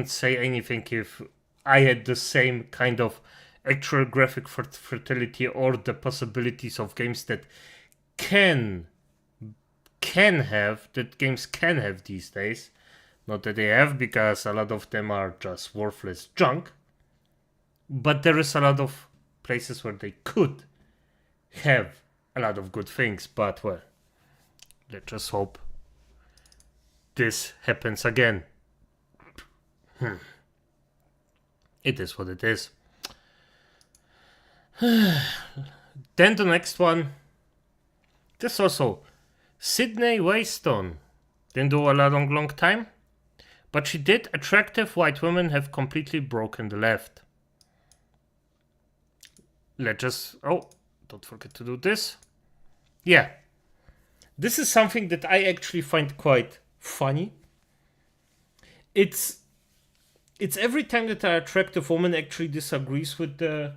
S1: say anything if I had the same kind of actual graphic fertility or the possibilities of games that games can have these days. Not that they have, because a lot of them are just worthless junk. But there is a lot of places where they could have a lot of good things. But, well, let's just hope this happens again. It is what it is. Then the next one. This also. Sydney Waystone. Didn't do a long time. But she did. Attractive white women have completely broken the left. Let's just... Oh, don't forget to do this. Yeah. This is something that I actually find quite funny. It's every time that an attractive woman actually disagrees with the...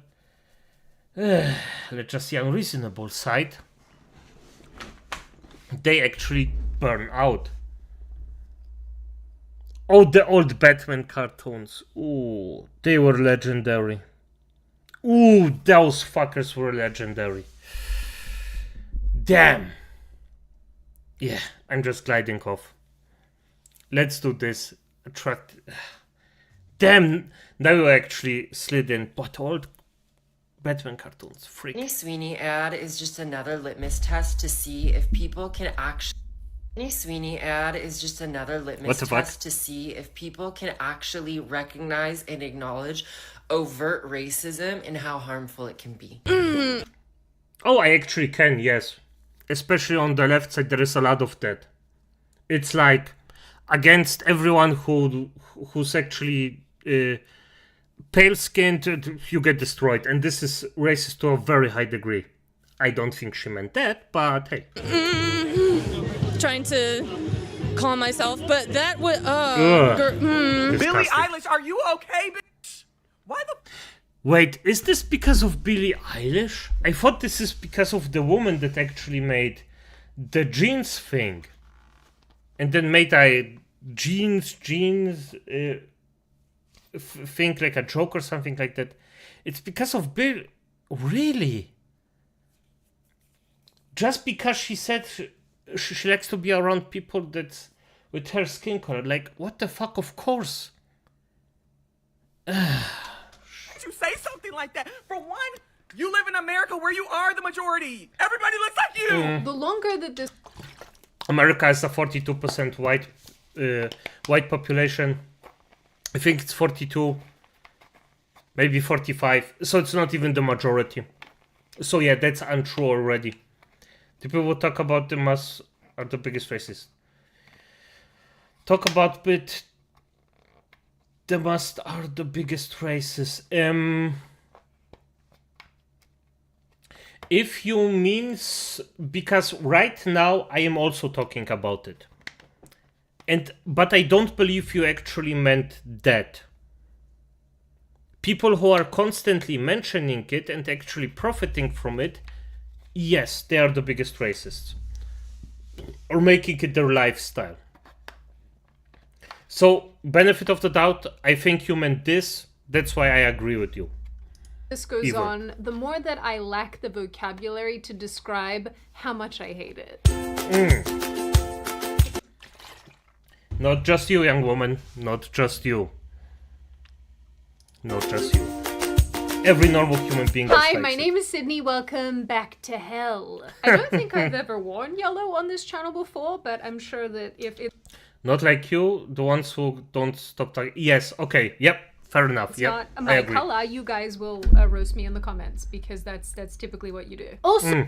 S1: let's just say unreasonable side. They actually burn out. Oh, the old Batman cartoons. Ooh, they were legendary. Ooh, those fuckers were legendary. Damn. Yeah, I'm just gliding off. Let's do this. Damn, now you actually slid in. But old Batman cartoons, freak.
S25: Any Sweeney ad is just another litmus test to see if people can actually... Any Sweeney ad is just another litmus test to see if people can actually recognize and acknowledge overt racism and how harmful it can be.
S1: Oh, I actually can, yes. Especially on the left side, there is a lot of that. It's like, against everyone who's actually pale-skinned, you get destroyed. And this is racist to a very high degree. I don't think she meant that, but hey.
S26: Trying to calm myself, but that would...
S7: Billie Eilish, are you okay, bitch? Why the...
S1: Wait, is this because of Billie Eilish? I thought this is because of the woman that actually made the jeans thing. And then made a jeans thing like a joke or something like that. It's because of Bill. Really? Just because she said she likes to be around people that's with her skin color. Like, what the fuck? Of course.
S7: You say something like that? For one, you live in America where you are the majority. Everybody looks like you.
S26: The longer that this...
S1: America has a 42% white population. I think it's 42, maybe 45. So it's not even the majority. So yeah, that's untrue already. The people who talk about the mass are the biggest racists. Talk about the mass are the biggest racists. If you mean, because right now I am also talking about it. But I don't believe you actually meant that. People who are constantly mentioning it and actually profiting from it, yes, they are the biggest racists. Or making it their lifestyle. So, benefit of the doubt, I think you meant this. That's why I agree with you.
S2: This goes
S1: Either.
S2: on, the more that I lack the vocabulary to describe how much I hate it.
S1: Not just you, young woman. Not just you. Not just you. Every normal human being.
S2: Hi,
S1: dislikes
S2: my
S1: it.
S2: name is Sydney. Welcome back to hell. I don't think I've ever worn yellow on this channel before, but I'm sure that if it...
S1: Not like you, the ones who don't stop talking. Yes, okay, yep, fair enough.
S2: It's
S1: Yep,
S2: not
S1: I
S2: my
S1: agree.
S2: color, you guys will roast me in the comments because that's typically what you do. Also,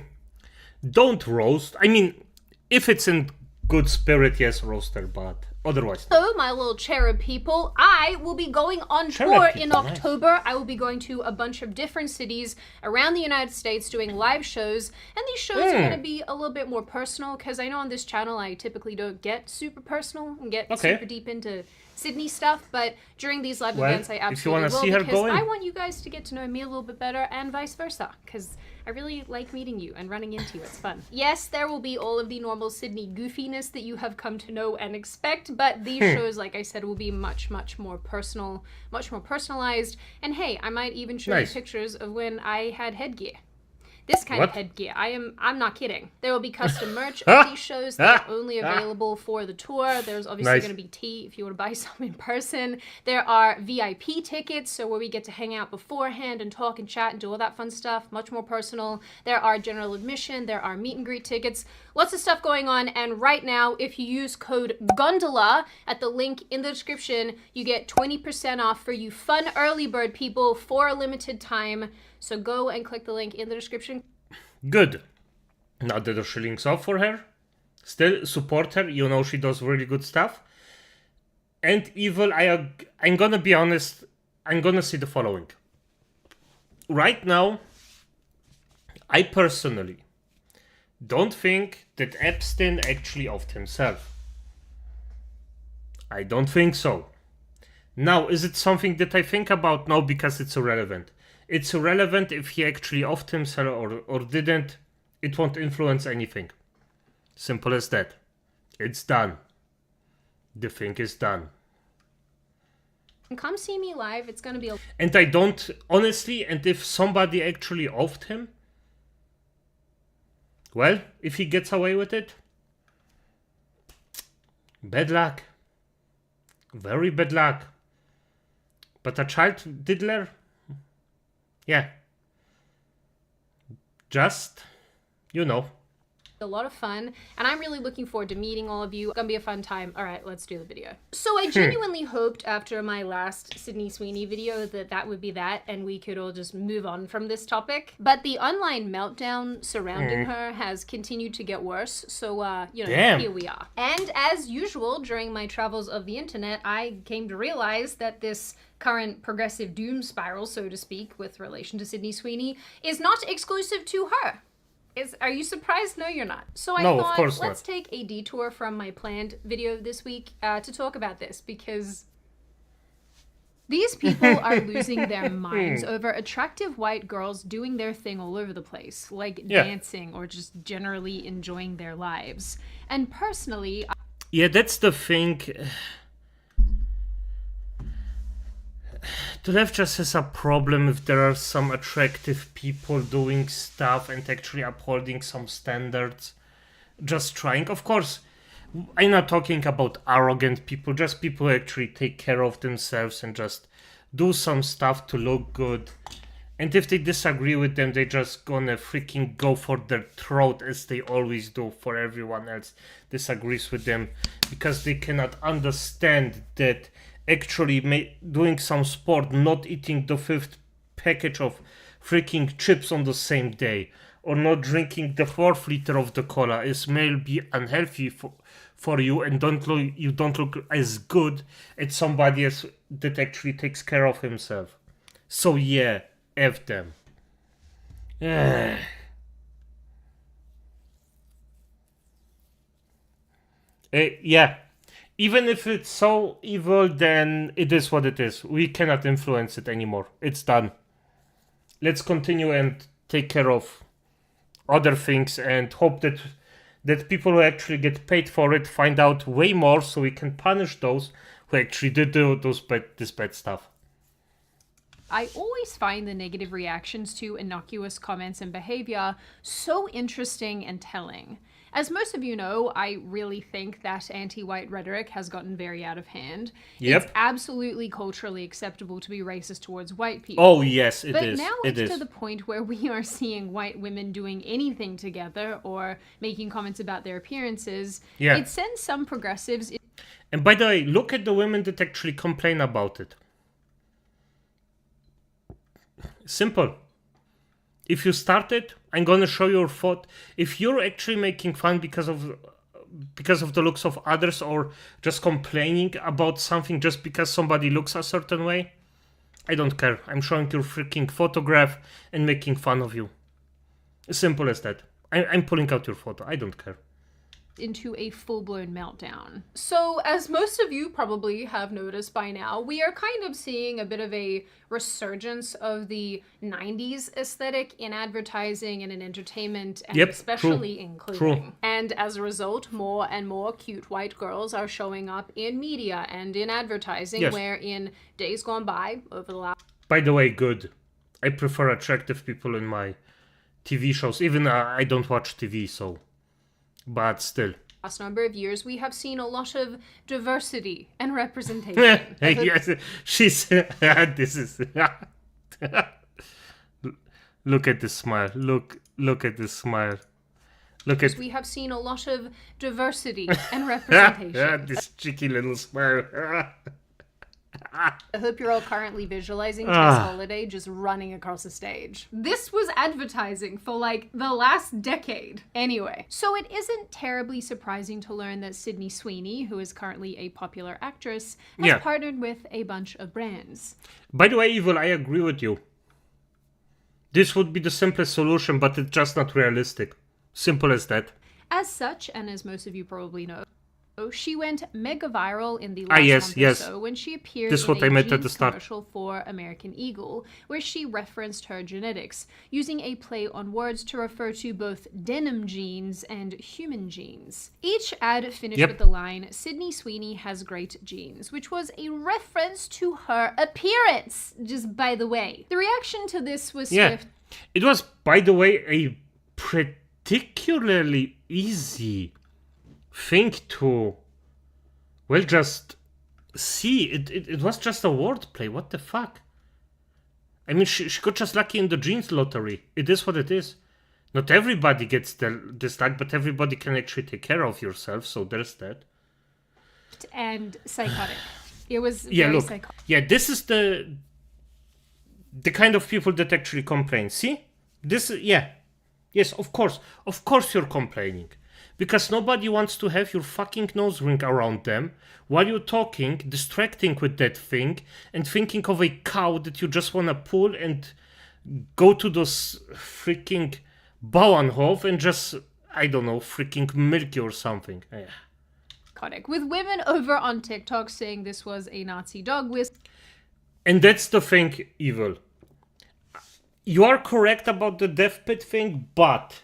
S1: Don't roast. I mean, if it's in good spirit, yes, roast her, but otherwise.
S2: so, my little cherub people, I will be going on
S1: Cherub
S2: tour
S1: people,
S2: in
S1: nice.
S2: October. I will be going to a bunch of different cities around the United States doing live shows. And these shows are going to be a little bit more personal because I know on this channel I typically don't get super personal and get
S1: Okay.
S2: super deep into Sydney stuff. But during these live
S1: Well,
S2: events, I
S1: if you
S2: absolutely
S1: wanna
S2: will
S1: see her
S2: because
S1: going.
S2: I want you guys to get to know me a little bit better and vice versa because I really like meeting you and running into you. It's fun. Yes, there will be all of the normal Sydney goofiness that you have come to know and expect, but these shows, like I said, will be much more personal, much more personalized. And hey, I might even show
S1: Nice.
S2: you pictures of when I had headgear. This kind of
S1: What?
S2: headgear. I'm not kidding. There will be custom merch at these shows that are only available for the tour. There's obviously
S1: Nice.
S2: going to be tea if you want to buy some in person. There are VIP tickets, so where we get to hang out beforehand and talk and chat and do all that fun stuff, much more personal. There are general admission, there are meet and greet tickets, lots of stuff going on. And right now, if you use code GONDOLA at the link in the description, you get 20% off for you fun early bird people for a limited time. So go and click the link in the description.
S1: Good. Now that the shillings off for her. Still support her. You know she does really good stuff. And Evil, I'm gonna be honest. I'm gonna say the following. Right now, I personally don't think that Epstein actually offed himself. I don't think so. Now, is it something that I think about? No, because it's irrelevant. It's irrelevant if he actually offed himself or didn't. It won't influence anything. Simple as that. It's done. The thing is done.
S2: Come see me live. It's going to be a...
S1: And I don't, honestly, and if somebody actually offed him, well, if he gets away with it, bad luck. Very bad luck. But a child diddler? Yeah. Just, you know.
S2: a lot of fun, and I'm really looking forward to meeting all of you. It's gonna be a fun time. All right, let's do the video. So I genuinely hoped after my last Sydney Sweeney video that would be that, and we could all just move on from this topic. But the online meltdown surrounding her has continued to get worse, so you know, here we are. And as usual, during my travels of the internet, I came to realize that this current progressive doom spiral, so to speak, with relation to Sydney Sweeney, is not exclusive to her. Are you surprised? No, you're not. So I
S1: No, of
S2: thought,
S1: course
S2: let's
S1: not.
S2: take a detour from my planned video this week to talk about this, because these people are losing their minds over attractive white girls doing their thing all over the place, like dancing or just generally enjoying their lives. And personally,
S1: Yeah, that's the thing. The left just has a problem if there are some attractive people doing stuff and actually upholding some standards. Just trying. Of course, I'm not talking about arrogant people, just people who actually take care of themselves and just do some stuff to look good. And if they disagree with them, they just gonna freaking go for their throat, as they always do for everyone else disagrees with them, because they cannot understand that actually doing some sport, not eating the 5th package of freaking chips on the same day, or not drinking the 4th liter of the cola may be unhealthy for you, and you don't look as good as somebody else that actually takes care of himself. So yeah, F them. Yeah. Even if it's so evil, then it is what it is. We cannot influence it anymore. It's done. Let's continue and take care of other things and hope that people who actually get paid for it find out way more, so we can punish those who actually did this bad stuff.
S2: I always find the negative reactions to innocuous comments and behavior so interesting and telling. As most of you know, I really think that anti-white rhetoric has gotten very out of hand.
S1: Yep.
S2: It's absolutely culturally acceptable to be racist towards white people.
S1: Oh, yes, it
S2: but
S1: is.
S2: But now
S1: it
S2: it's
S1: is.
S2: to the point where we are seeing white women doing anything together or making comments about their appearances.
S1: Yeah.
S2: It sends some progressives...
S1: And by the way, look at the women that actually complain about it. Simple. If you start it, I'm gonna show you your photo. If you're actually making fun because of the looks of others, or just complaining about something just because somebody looks a certain way, I don't care. I'm showing your freaking photograph and making fun of you. As simple as that. I'm pulling out your photo. I don't care.
S2: Into a full-blown meltdown. So, as most of you probably have noticed by now, we are kind of seeing a bit of a resurgence of the 90s aesthetic in advertising and in entertainment, and especially in clothing. And as a result, more and more cute white girls are showing up in media and in advertising, where in days gone by, over the last...
S1: By the way, good. I prefer attractive people in my TV shows. Even I don't watch TV, so... But still.
S2: Last number of years, we have seen a lot of diversity and representation.
S1: Yes, she's... this is... Look at this smile. Look at this smile. Look at...
S2: We have seen a lot of diversity and representation.
S1: This cheeky little smile.
S2: I hope you're all currently visualizing Tess Holiday just running across the stage. This was advertising for like the last decade. Anyway, so it isn't terribly surprising to learn that Sydney Sweeney, who is currently a popular actress, has partnered with a bunch of brands.
S1: By the way, Evil, I agree with you. This would be the simplest solution, but it's just not realistic. Simple as that.
S2: As such, and as most of you probably know, she went mega viral in the last month or so when she appeared in a jeans commercial for American Eagle, where she referenced her genetics, using a play on words to refer to both denim jeans and human jeans. Each ad finished with the line, "Sydney Sweeney has great genes," which was a reference to her appearance, just by the way. The reaction to this was swift.
S1: It was, by the way, a particularly easy thing to, well, just see. It was just a wordplay. What the fuck? I mean, she got just lucky in the jeans lottery. It is what it is. Not everybody gets this luck, but everybody can actually take care of yourself, so there's that.
S2: And psychotic. It was very psychotic.
S1: Yeah, this is the kind of people that actually complain. See? This, yes, of course you're complaining. Because nobody wants to have your fucking nose ring around them while you're talking, distracting with that thing, and thinking of a cow that you just want to pull and go to those freaking Bauernhof and just, I don't know, freaking milk you or something.
S2: With women over on TikTok saying this was a Nazi dog whistle.
S1: And that's the thing, Evil. You are correct about the death pit thing, but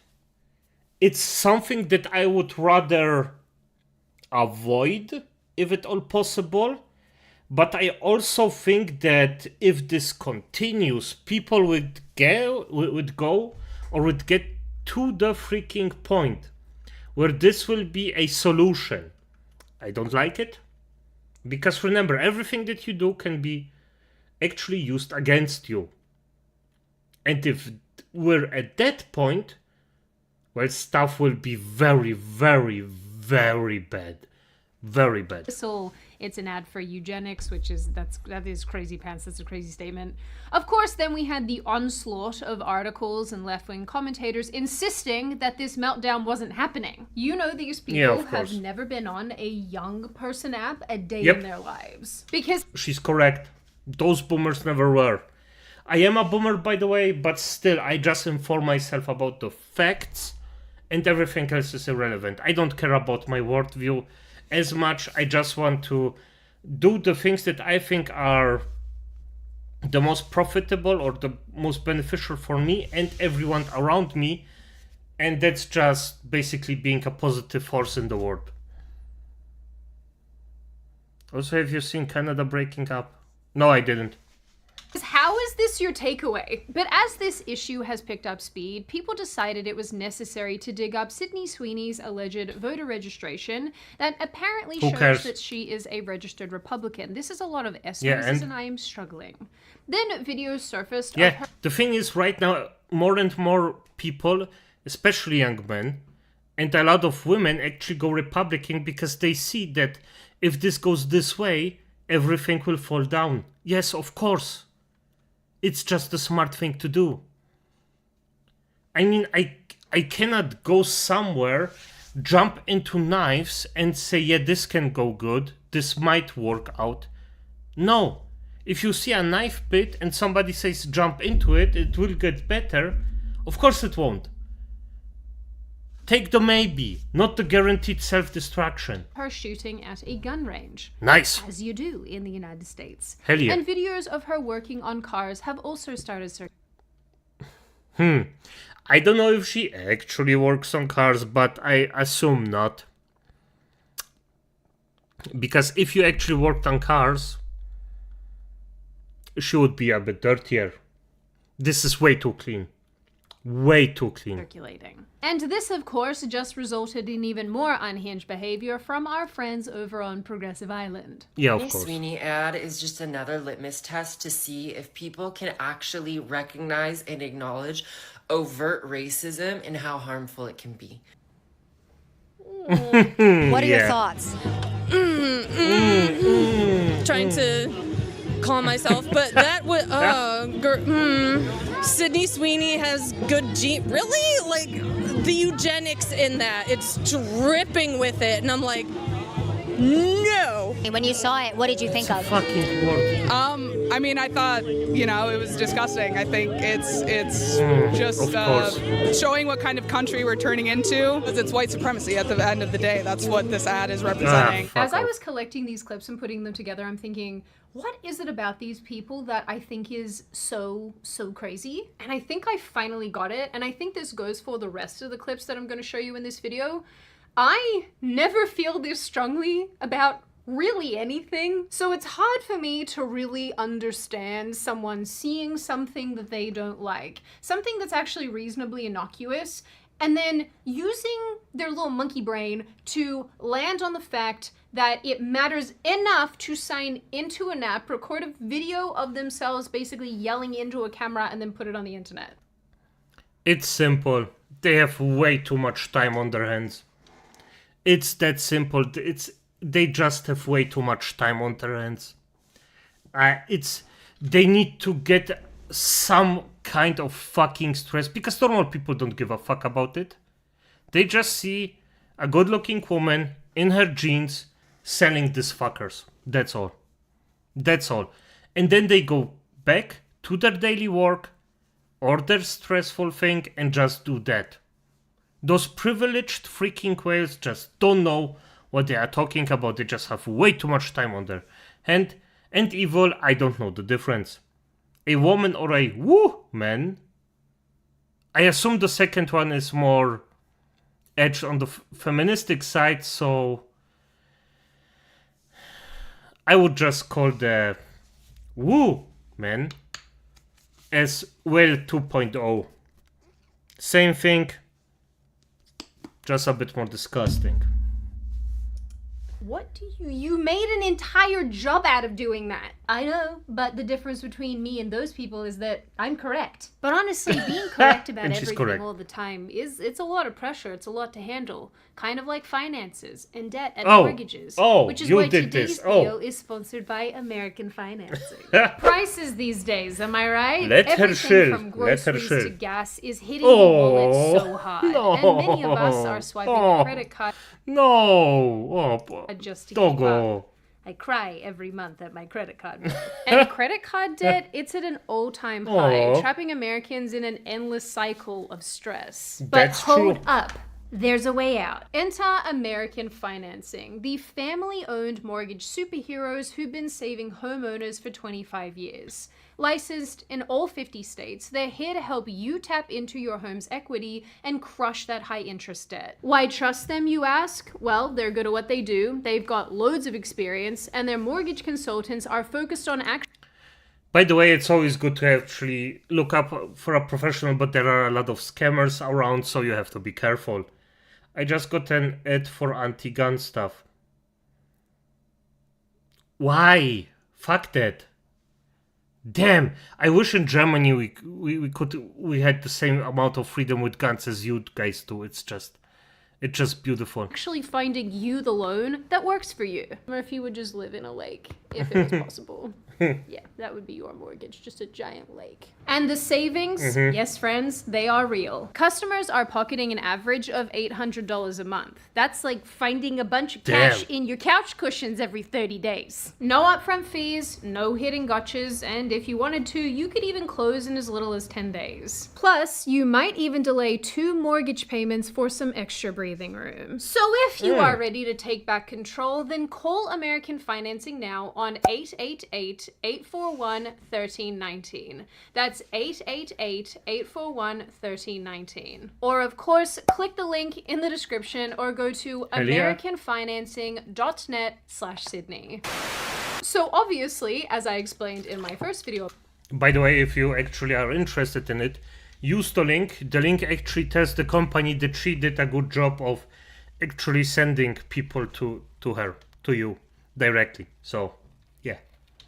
S1: it's something that I would rather avoid, if at all possible. But I also think that if this continues, people would get to the freaking point where this will be a solution. I don't like it. Because remember, everything that you do can be actually used against you. And if we're at that point, well, stuff will be very, very, very bad. Very bad.
S2: So it's an ad for eugenics, which is that is crazy pants. That's a crazy statement. Of course, then we had the onslaught of articles and left-wing commentators insisting that this meltdown wasn't happening. You know, these people have never been on a young person app a day in their lives. Because
S1: she's correct. Those boomers never were. I am a boomer, by the way, but still, I just inform myself about the facts, and everything else is irrelevant. I don't care about my worldview as much. I just want to do the things that I think are the most profitable or the most beneficial for me and everyone around me, and that's just basically being a positive force in the world. Also, have you seen Canada breaking up? No, I didn't.
S2: How is this your takeaway? But as this issue has picked up speed, people decided it was necessary to dig up Sydney Sweeney's alleged voter registration that apparently shows that she is a registered Republican. This is a lot of S-words and I am struggling. Then videos surfaced of her...
S1: The thing is, right now, more and more people, especially young men, and a lot of women actually go Republican because they see that if this goes this way, everything will fall down. Yes, of course. It's just the smart thing to do. I mean, I cannot go somewhere, jump into knives and say, yeah, this can go good, this might work out. No. If you see a knife pit and somebody says jump into it, it will get better. Of course it won't. Take the maybe, not the guaranteed self-destruction.
S2: Her shooting at a gun range.
S1: Nice.
S2: As you do in the United States.
S1: Hell yeah.
S2: And videos of her working on cars have also started circulating.
S1: I don't know if she actually works on cars, but I assume not. Because if you actually worked on cars, she would be a bit dirtier. This is way too clean. Way too clean.
S2: Circulating. And this, of course, just resulted in even more unhinged behavior from our friends over on Progressive Island.
S1: Yeah, of
S25: This
S1: course.
S25: Sweeney ad is just another litmus test to see if people can actually recognize and acknowledge overt racism and how harmful it can be.
S3: What are your thoughts?
S26: Trying to calm myself, but that would Sydney Sweeney has good really, like, the eugenics in that, it's dripping with it, and I'm like, no.
S3: When you saw it, what did you think of?
S1: Fucking word.
S4: I mean, I thought, you know, it was disgusting. I think it's just showing what kind of country we're turning into. It's white supremacy at the end of the day. That's what this ad is representing.
S2: As I was collecting these clips and putting them together, I'm thinking, what is it about these people that I think is so crazy? And I think I finally got it. And I think this goes for the rest of the clips that I'm going to show you in this video. I never feel this strongly about really anything. So it's hard for me to really understand someone seeing something that they don't like, something that's actually reasonably innocuous, and then using their little monkey brain to land on the fact that it matters enough to sign into an app, record a video of themselves basically yelling into a camera, and then put it on the internet.
S1: It's simple. They have way too much time on their hands. It's that simple. They just have way too much time on their hands. They need to get some kind of fucking stress, because normal people don't give a fuck about it. They just see a good-looking woman in her jeans selling these fuckers. That's all. That's all. And then they go back to their daily work or their stressful thing and just do that. Those privileged freaking whales just don't know what they are talking about. They just have way too much time on their hand. And evil, I don't know the difference. A woman or a man? I assume the second one is more edged on the feministic side, so I would just call the man as well 2.0. Same thing, just a bit more disgusting.
S2: What do you made an entire job out of doing that. I know, but the difference between me and those people is that I'm correct. But honestly, being correct about everything all the time it's a lot of pressure. It's a lot to handle. Kind of like finances and debt and mortgages. Which is why today's video is sponsored by American Financing. Prices these days, am I right? Everything from groceries to gas is hitting the wallet so hard. And many of us are swiping a credit card. Just to keep up. I cry every month at my credit card bill. And credit card debt, it's at an all-time high, trapping Americans in an endless cycle of stress. But hold up. There's a way out. Enter American Financing, the family-owned mortgage superheroes who've been saving homeowners for 25 years. Licensed in all 50 states, they're here to help you tap into your home's equity and crush that high interest debt. Why trust them, you ask? Well, they're good at what they do, they've got loads of experience, and their mortgage consultants are focused on
S1: By the way, it's always good to actually look up for a professional, but there are a lot of scammers around, so you have to be careful. I just got an ad for anti-gun stuff. Why? Fuck that. Damn, I wish in Germany we had the same amount of freedom with guns as you guys do. It's just beautiful.
S2: actually finding you the loan that works for you. Or if you would just live in a lake, if it was possible. Yeah, that would be your mortgage, just a giant lake. And the savings, yes friends, they are real. Customers are pocketing an average of $800 a month. That's like finding a bunch of cash in your couch cushions every 30 days. No upfront fees, no hidden gotchas, and if you wanted to, you could even close in as little as 10 days. Plus, you might even delay 2 mortgage payments for some extra breathing room. So if you are ready to take back control, then call American Financing now on 888-841-1319. That's 888-841-1319. Or of course, click the link in the description or go to americanfinancing.net/Sydney. So obviously, as I explained in my first video,
S1: by the way, if you actually are interested in it, use the link. The link actually tells the company that she did a good job of actually sending people to you directly. So, yeah.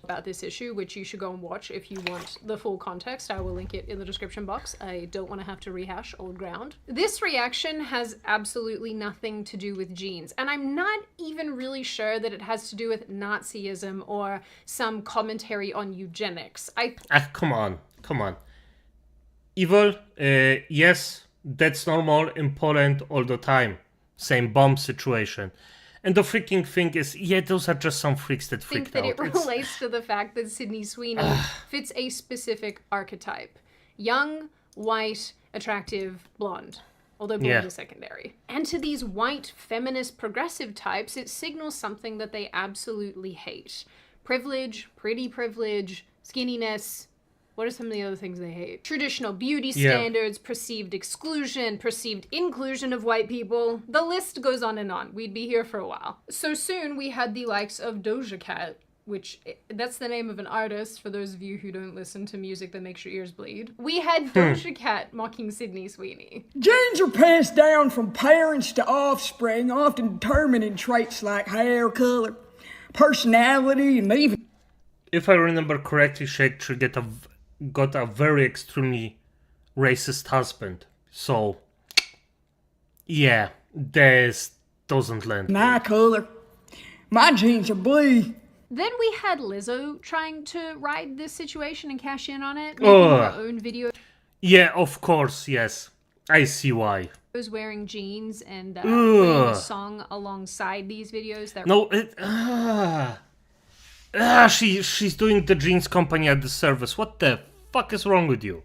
S2: about this issue, which you should go and watch if you want the full context. I will link it in the description box. I don't want to have to rehash old ground. This reaction has absolutely nothing to do with genes, and I'm not even really sure that it has to do with Nazism or some commentary on eugenics.
S1: Come on. Evil, yes, that's normal in Poland all the time. Same bomb situation. And the freaking thing is, yeah, those are just some freaks that freaked out.
S2: I think that it relates to the fact that Sydney Sweeney fits a specific archetype. Young, white, attractive, blonde. Although blonde is secondary. And to these white, feminist, progressive types, it signals something that they absolutely hate. Privilege, pretty privilege, skinniness. What are some of the other things they hate? Traditional beauty standards, perceived exclusion, perceived inclusion of white people. The list goes on and on. We'd be here for a while. So soon we had the likes of Doja Cat, which that's the name of an artist for those of you who don't listen to music that makes your ears bleed. We had Doja Cat mocking Sydney Sweeney.
S5: Genes are passed down from parents to offspring, often determining traits like hair color, personality, and even...
S1: If I remember correctly, she actually got a very extremely racist husband. So, yeah, this doesn't land.
S5: My color. My genes are blue.
S2: Then we had Lizzo trying to ride this situation and cash in on it, making her own video.
S1: Yeah, of course, yes. I see why.
S2: Was wearing jeans and playing a song alongside these videos.
S1: She's doing the jeans company a disservice. What the fuck is wrong with you?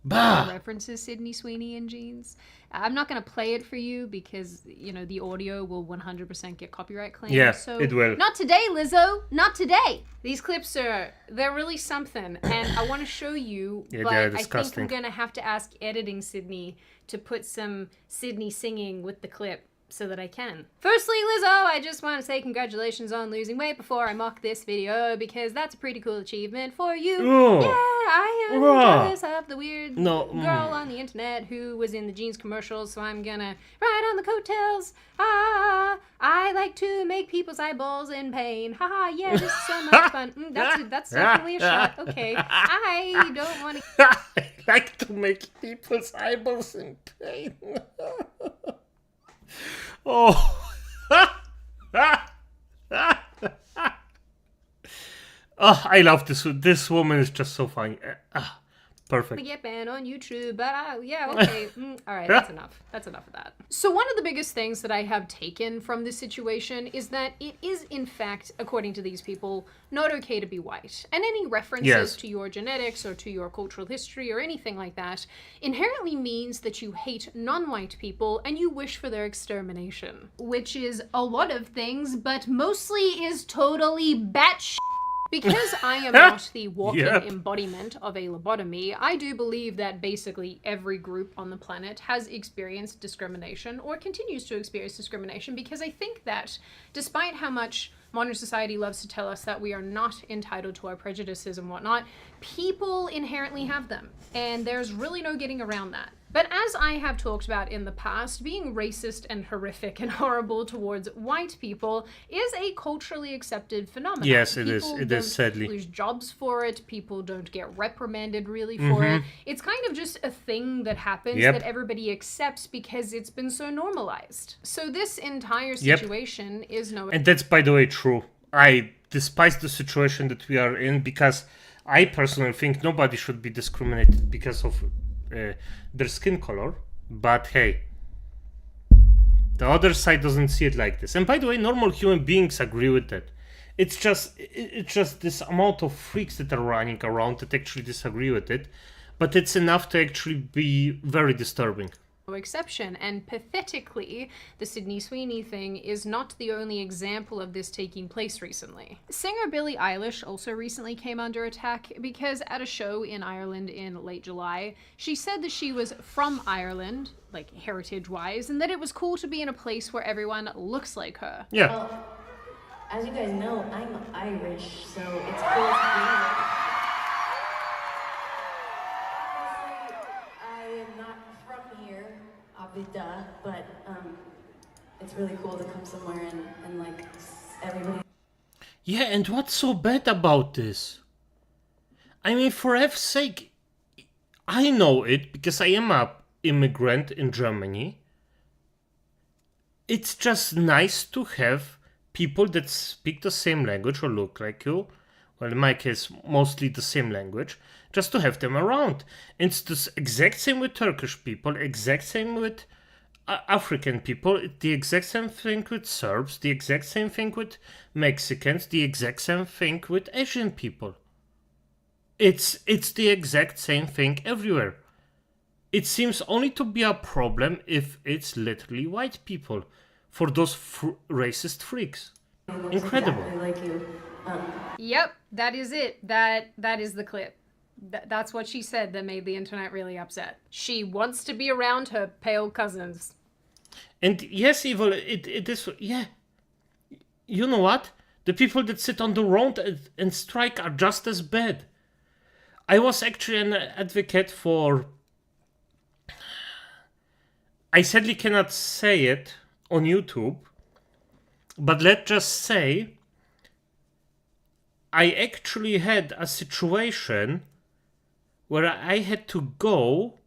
S2: References Sydney Sweeney in jeans. I'm not going to play it for you because, you know, the audio will 100% get copyright claims.
S1: Yeah,
S2: so
S1: it will.
S2: Not today, Lizzo. Not today. These clips they're really something. And I want to show you, but I think I'm going to have to ask editing Sydney to put some Sydney singing with the clip so that I can. Firstly, Lizzo, I just want to say congratulations on losing weight before I mock this video because that's a pretty cool achievement for you. Yeah, I am jealous of the weird girl on the internet who was in the jeans commercials, so I'm gonna ride on the coattails. I like to make people's eyeballs in pain. Yeah, this is so much fun. That's definitely a shot. Okay, I don't want to...
S1: I like to make people's eyeballs in pain. Oh. I love this. This woman is just so funny. Perfect.
S2: We get banned on YouTube, but yeah, okay. All right, that's enough. That's enough of that. So one of the biggest things that I have taken from this situation is that it is, in fact, according to these people, not okay to be white. And any references to your genetics or to your cultural history or anything like that inherently means that you hate non-white people and you wish for their extermination. Which is a lot of things, but mostly is totally batshit. Because I am not the walking embodiment of a lobotomy, I do believe that basically every group on the planet has experienced discrimination or continues to experience discrimination, because I think that despite how much modern society loves to tell us that we are not entitled to our prejudices and whatnot, people inherently have them, and there's really no getting around that. But as I have talked about in the past, being racist and horrific and horrible towards white people is a culturally accepted phenomenon.
S1: Yes, it is. It is, sadly.
S2: People lose jobs for it. People don't get reprimanded really for it. It's kind of just a thing that happens that everybody accepts because it's been so normalized. So this entire situation is no...
S1: And that's, by the way, true. I despise the situation that we are in because I personally think nobody should be discriminated because of their skin color, but hey, the other side doesn't see it like this. And by the way, normal human beings agree with that. It's just this amount of freaks that are running around that actually disagree with it, but it's enough to actually be very disturbing.
S2: Exception, and pathetically, the Sydney Sweeney thing is not the only example of this taking place recently. Singer Billie Eilish also recently came under attack because at a show in Ireland in late July, she said that she was from Ireland, like heritage-wise, and that it was cool to be in a place where everyone looks like her.
S1: Yeah.
S9: Well, as you guys know, I'm Irish, so it's cool to be here. But it's really cool to come somewhere and like everybody.
S1: Yeah, and what's so bad about this? I mean, for F's sake, I know it because I am an immigrant in Germany. It's just nice to have people that speak the same language or look like you. Well, in my case, mostly the same language. Just to have them around. It's the exact same with Turkish people, exact same with African people, the exact same thing with Serbs, the exact same thing with Mexicans, the exact same thing with Asian people. It's the exact same thing everywhere. It seems only to be a problem if it's literally white people, for those racist freaks. Incredible.
S9: Exactly like you.
S2: Yep, that is it. That is the clip. That's what she said that made the internet really upset. She wants to be around her pale cousins.
S1: And yes, Evil, it is, yeah. You know what? The people that sit on the road and strike are just as bad. I was actually an advocate for... I sadly cannot say it on YouTube, but let's just say I actually had a situation where I had to go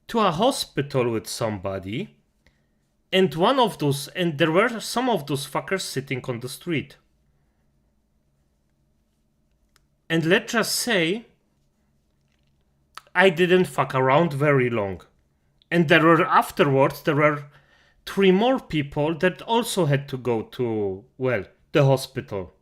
S1: to a hospital with somebody, and there were some of those fuckers sitting on the street. And let's just say I didn't fuck around very long. And afterwards there were 3 more people that also had to go to, well, the hospital.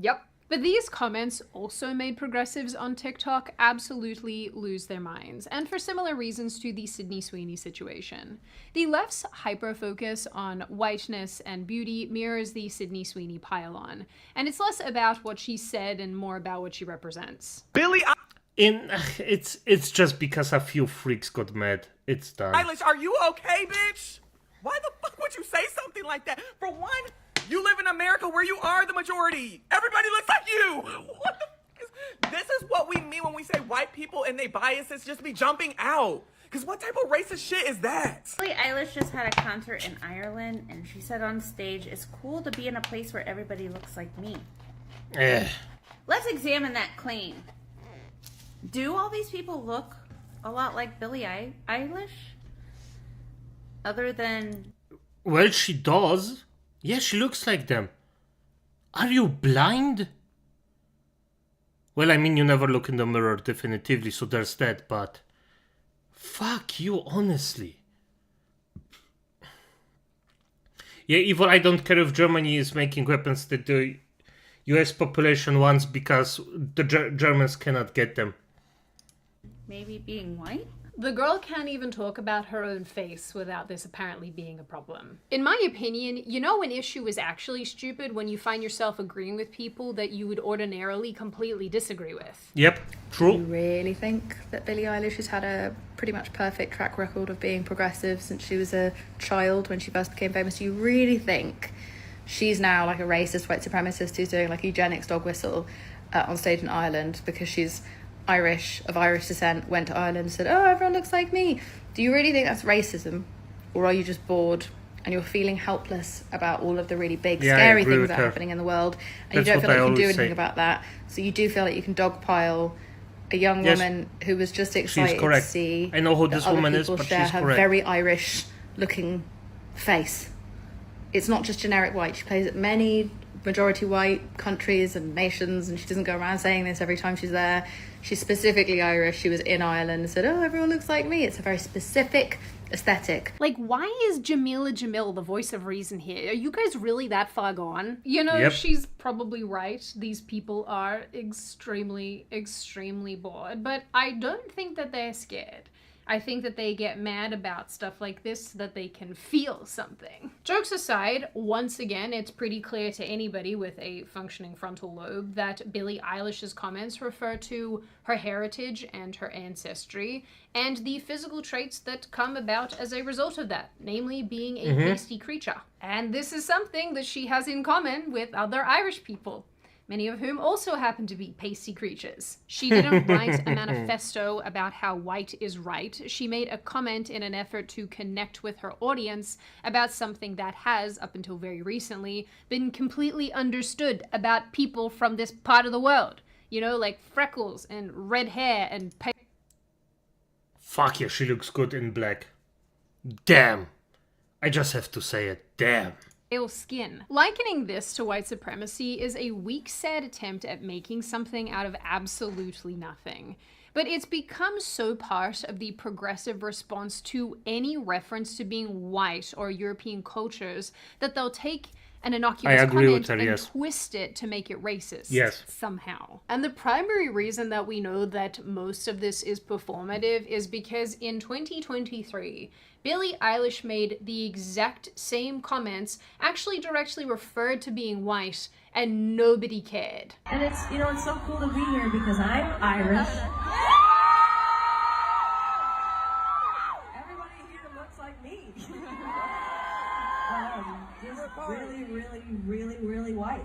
S2: Yep. But these comments also made progressives on TikTok absolutely lose their minds, and for similar reasons to the Sydney Sweeney situation. The left's hyper-focus on whiteness and beauty mirrors the Sydney Sweeney pile-on, and it's less about what she said and more about what she represents.
S1: It's just because a few freaks got mad. It's done.
S7: Eilish, are you okay, bitch? Why the fuck would you say something like that? For one, you live in America where you are the majority. Everybody looks like you. What the fuck is... This is what we mean when we say white people and they biases just be jumping out. Because what type of racist shit is that?
S10: Billie Eilish just had a concert in Ireland, and she said on stage, "It's cool to be in a place where everybody looks like me." Let's examine that claim. Do all these people look a lot like Billie Eilish? Other than...
S1: Well, she does. Yeah, she looks like them. Are you blind? Well, I mean, you never look in the mirror definitively, so there's that, but... Fuck you, honestly. Yeah, Evil, I don't care if Germany is making weapons that the US population wants because the Germans cannot get them.
S10: Maybe being white?
S2: The girl can't even talk about her own face without this apparently being a problem. In my opinion, you know an issue is actually stupid when you find yourself agreeing with people that you would ordinarily completely disagree with.
S1: Yep, true.
S9: You really think that Billie Eilish has had a pretty much perfect track record of being progressive since she was a child when she first became famous? You really think she's now like a racist white supremacist who's doing like eugenics dog whistle on stage in Ireland because she's Irish, of Irish descent, went to Ireland and said, oh, everyone looks like me? Do you really think that's racism? Or are you just bored and you're feeling helpless about all of the really big, scary things that are happening in the world, and
S1: That's
S9: you don't feel like you can do anything
S1: say.
S9: about that? So you do feel like you can dogpile a young woman who was just excited to see
S1: I know who
S9: that
S1: this
S9: other
S1: woman is,
S9: people
S1: but
S9: share
S1: she's
S9: her
S1: correct.
S9: very Irish-looking face. It's not just generic white. She plays at many majority white countries and nations, and she doesn't go around saying this every time she's there. She's specifically Irish. She was in Ireland and said, oh, everyone looks like me. It's a very specific aesthetic.
S2: Like, why is Jamila Jamil the voice of reason here? Are you guys really that far gone? You know,
S1: Yep.
S2: she's probably right. These people are extremely bored, but I don't think that they're scared. I think that they get mad about stuff like this so that they can feel something. Jokes aside, once again, it's pretty clear to anybody with a functioning frontal lobe that Billie Eilish's comments refer to her heritage and her ancestry and the physical traits that come about as a result of that, namely being a pasty creature. And this is something that she has in common with other Irish people, many of whom also happen to be pasty creatures. She didn't write a manifesto about how white is right. She made a comment in an effort to connect with her audience about something that has, up until very recently, been completely understood about people from this part of the world. You know, like freckles and red hair and...
S1: Fuck yeah, she looks good in black. Damn. I just have to say it. Damn.
S2: Pale skin. Likening this to white supremacy is a weak, sad attempt at making something out of absolutely nothing. But it's become so part of the progressive response to any reference to being white or European cultures that they'll take an innocuous comment and twist it to make it racist somehow. And the primary reason that we know that most of this is performative is because in 2023, Billie Eilish made the exact same comments, actually directly referred to being white, and nobody cared.
S11: And it's, you know, it's so cool to be here because I'm Irish. Everybody here looks like me. Just really white.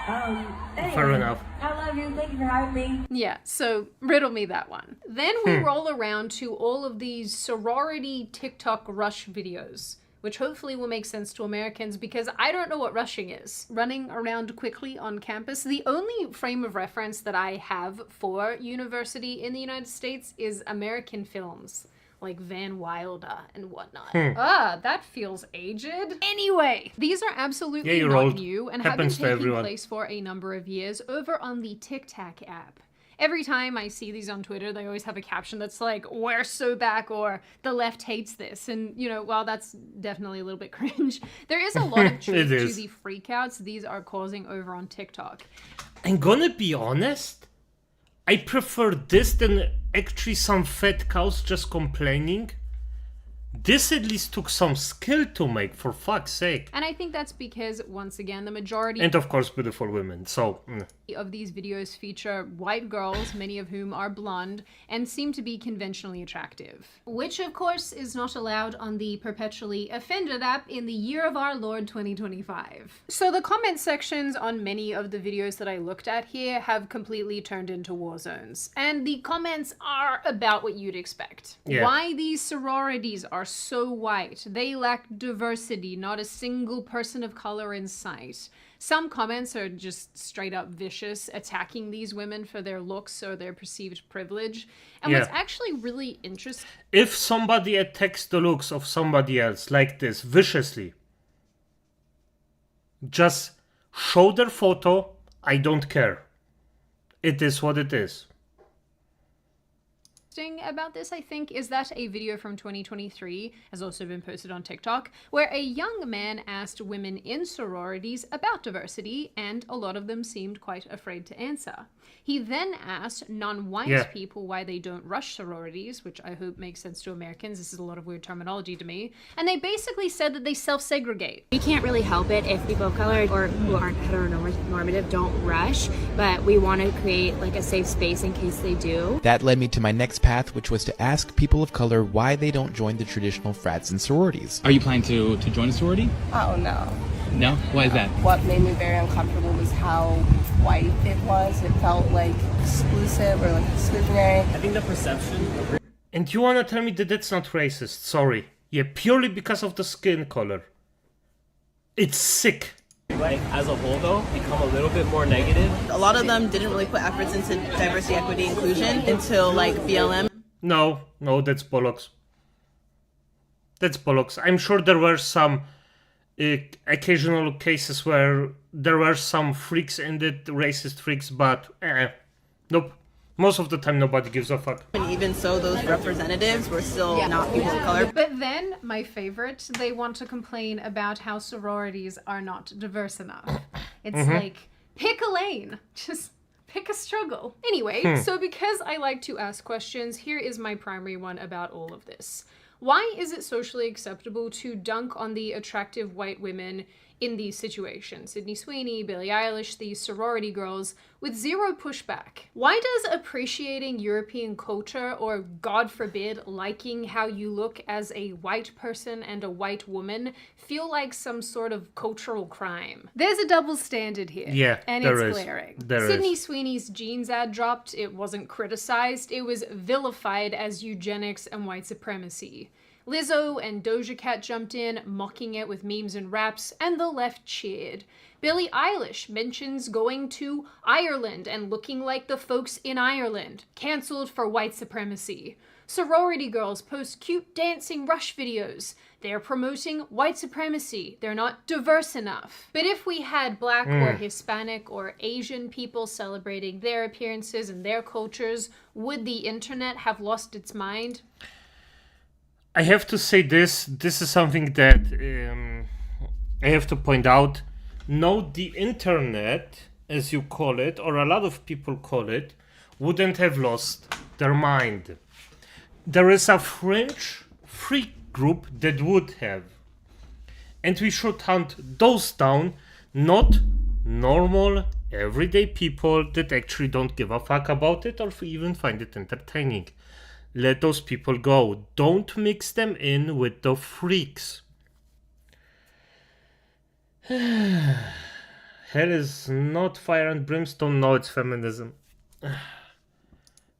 S11: Anyway,
S1: Fair enough.
S11: I love you. Thank you for having me.
S2: Yeah, so riddle me that one. Then we roll around to all of these sorority TikTok rush videos, which hopefully will make sense to Americans because I don't know what rushing is. Running around quickly on campus. The only frame of reference that I have for university in the United States is American films, like Van Wilder and whatnot. That feels aged. Anyway, these are absolutely
S1: you're
S2: not
S1: old.
S2: new and
S1: Happens
S2: have been
S1: to
S2: taking
S1: everyone.
S2: place for a number of years over on the TikTok app. Every time I see these on Twitter, they always have a caption that's like, we're so back, or the left hates this. And, you know, while that's definitely a little bit cringe, there is a lot of truth to the freakouts these are causing over on TikTok.
S1: I'm gonna be honest, I prefer this than actually some fat cows just complaining. This at least took some skill to make, for fuck's sake.
S2: And I think that's because, once again, the majority...
S1: And of course, beautiful women, so...
S2: of these videos feature white girls, many of whom are blonde, and seem to be conventionally attractive. Which, of course, is not allowed on the perpetually offended app in the year of our Lord 2025. So the comment sections on many of the videos that I looked at here have completely turned into war zones. And the comments are about what you'd expect.
S1: Yeah.
S2: Why these sororities are so white. They lack diversity, not a single person of color in sight. Some comments are just straight up vicious, attacking these women for their looks or their perceived privilege. And what's actually really interesting...
S1: If somebody attacks the looks of somebody else like this viciously, just show their photo, I don't care. it is what it is.
S2: About this, I think, is that a video from 2023 has also been posted on TikTok, where a young man asked women in sororities about diversity, and a lot of them seemed quite afraid to answer. He then asked non-white people why they don't rush sororities, which I hope makes sense to Americans. This is a lot of weird terminology to me. And they basically said that they self-segregate.
S13: We can't really help it if people of color or who aren't heteronormative don't rush, but we want to create like a safe space in case they do.
S14: That led me to my next path, which was to ask people of color why they don't join the traditional frats and sororities.
S15: Are you planning to join a sorority?
S16: Oh, no.
S15: No? Why is that?
S16: What made me very uncomfortable was how white it was. It felt like exclusive or like exclusionary.
S15: I think the perception...
S1: And you wanna tell me that that's not racist? Sorry. Yeah, purely because of the skin color. It's sick.
S15: Like, as a whole, though, become a little bit more negative.
S16: A lot of them didn't really put efforts into diversity, equity, inclusion until like BLM.
S1: No, that's bollocks. That's bollocks. I'm sure there were some occasional cases where there were some freaks in it, racist freaks, but nope. Most of the time, nobody gives a fuck.
S16: And even so, those representatives were still not people of color.
S2: But then, my favorite, they want to complain about how sororities are not diverse enough. It's like, pick a lane. Just pick a struggle. Anyway, so because I like to ask questions, here is my primary one about all of this. Why is it socially acceptable to dunk on the attractive white women in these situations? Sydney Sweeney, Billie Eilish, these sorority girls, with zero pushback. Why does appreciating European culture, or God forbid, liking how you look as a white person and a white woman, feel like some sort of cultural crime? There's a double standard here.
S1: Yeah,
S2: and
S1: there
S2: it's
S1: is.
S2: glaring.
S1: There
S2: Sydney
S1: is.
S2: Sweeney's jeans ad dropped. It wasn't criticized. It was vilified as eugenics and white supremacy. Lizzo and Doja Cat jumped in, mocking it with memes and raps, and the left cheered. Billie Eilish mentions going to Ireland and looking like the folks in Ireland, cancelled for white supremacy. Sorority girls post cute dancing rush videos. They're promoting white supremacy. They're not diverse enough. But if we had Black or Hispanic or Asian people celebrating their appearances and their cultures, would the internet have lost its mind?
S1: I have to say this is something that I have to point out. No, the internet, as you call it, or a lot of people call it, wouldn't have lost their mind. There is a fringe freak group that would have. And we should hunt those down, not normal, everyday people that actually don't give a fuck about it or even find it entertaining. Let those people go. Don't mix them in with the freaks. Hell is not fire and brimstone. No, it's feminism.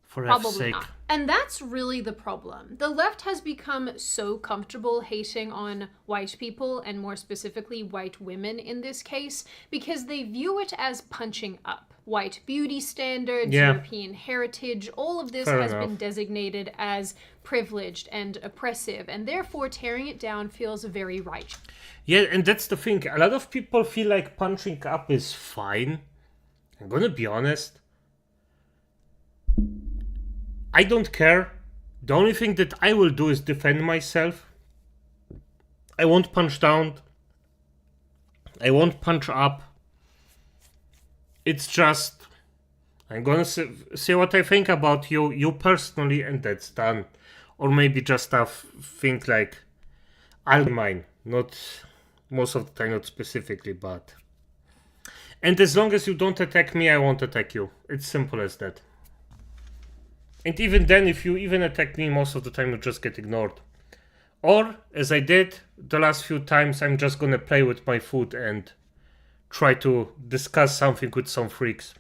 S1: For F's sake.
S2: Not. And that's really the problem. The left has become so comfortable hating on white people, and more specifically white women in this case, because they view it as punching up. White beauty standards, European heritage, all of this has been designated as privileged and oppressive, and therefore tearing it down feels very right.
S1: Yeah, and that's the thing. A lot of people feel like punching up is fine. I'm gonna be honest. I don't care. The only thing that I will do is defend myself. I won't punch down. I won't punch up. It's just, I'm gonna say what I think about you personally, and that's done. Or maybe just a thing like, I'll mine. Not most of the time, not specifically, but. And as long as you don't attack me, I won't attack you. It's simple as that. And even then, if you even attack me, most of the time you just get ignored. Or, as I did the last few times, I'm just gonna play with my food and try to discuss something with some freaks.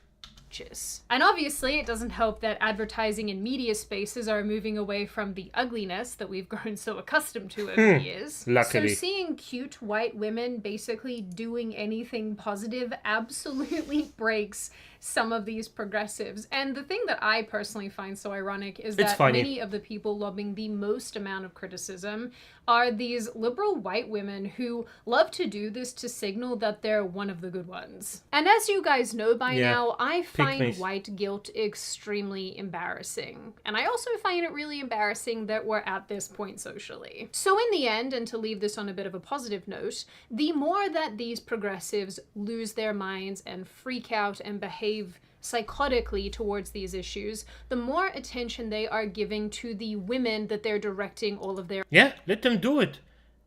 S2: And obviously, it doesn't help that advertising and media spaces are moving away from the ugliness that we've grown so accustomed to over the years.
S1: Luckily.
S2: So seeing cute white women basically doing anything positive absolutely breaks some of these progressives. And the thing that I personally find so ironic is
S1: It's
S2: that
S1: funny.
S2: many of the people lobbing the most amount of criticism are these liberal white women who love to do this to signal that they're one of the good ones. And as you guys know by
S1: Yeah,
S2: now, I find
S1: pygmies.
S2: white guilt extremely embarrassing. And I also find it really embarrassing that we're at this point socially. So in the end, and to leave this on a bit of a positive note, the more that these progressives lose their minds and freak out and behave psychotically towards these issues, the more attention they are giving to the women that they're directing all of their...
S1: Yeah, let them do it.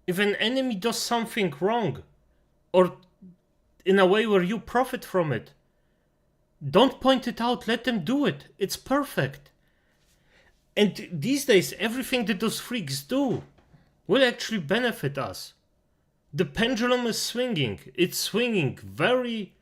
S1: If an enemy does something wrong, or in a way where you profit from it, don't point it out, let them do it. It's perfect. And these days, everything that those freaks do will actually benefit us. The pendulum is swinging. It's swinging very,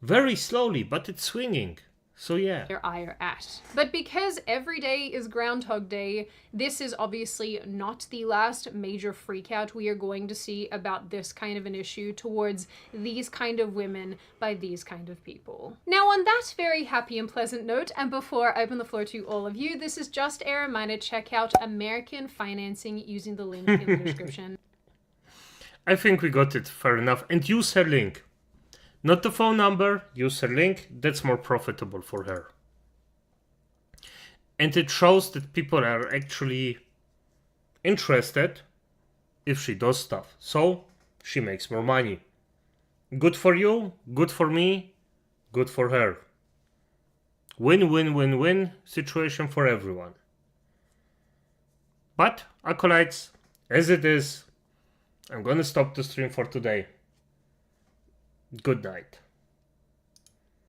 S1: very slowly, but it's swinging. So yeah.
S2: Their ire at. But because every day is Groundhog Day, this is obviously not the last major freakout we are going to see about this kind of an issue towards these kind of women by these kind of people. Now on that very happy and pleasant note, and before I open the floor to all of you, this is just a reminder, check out American Financing using the link in the description.
S1: I think we got it, fair enough. And use her link. Not the phone number, use her link, that's more profitable for her. And it shows that people are actually interested if she does stuff. So, she makes more money. Good for you, good for me, good for her. Win-win-win-win situation for everyone. But, acolytes, as it is, I'm gonna stop the stream for today. Good night.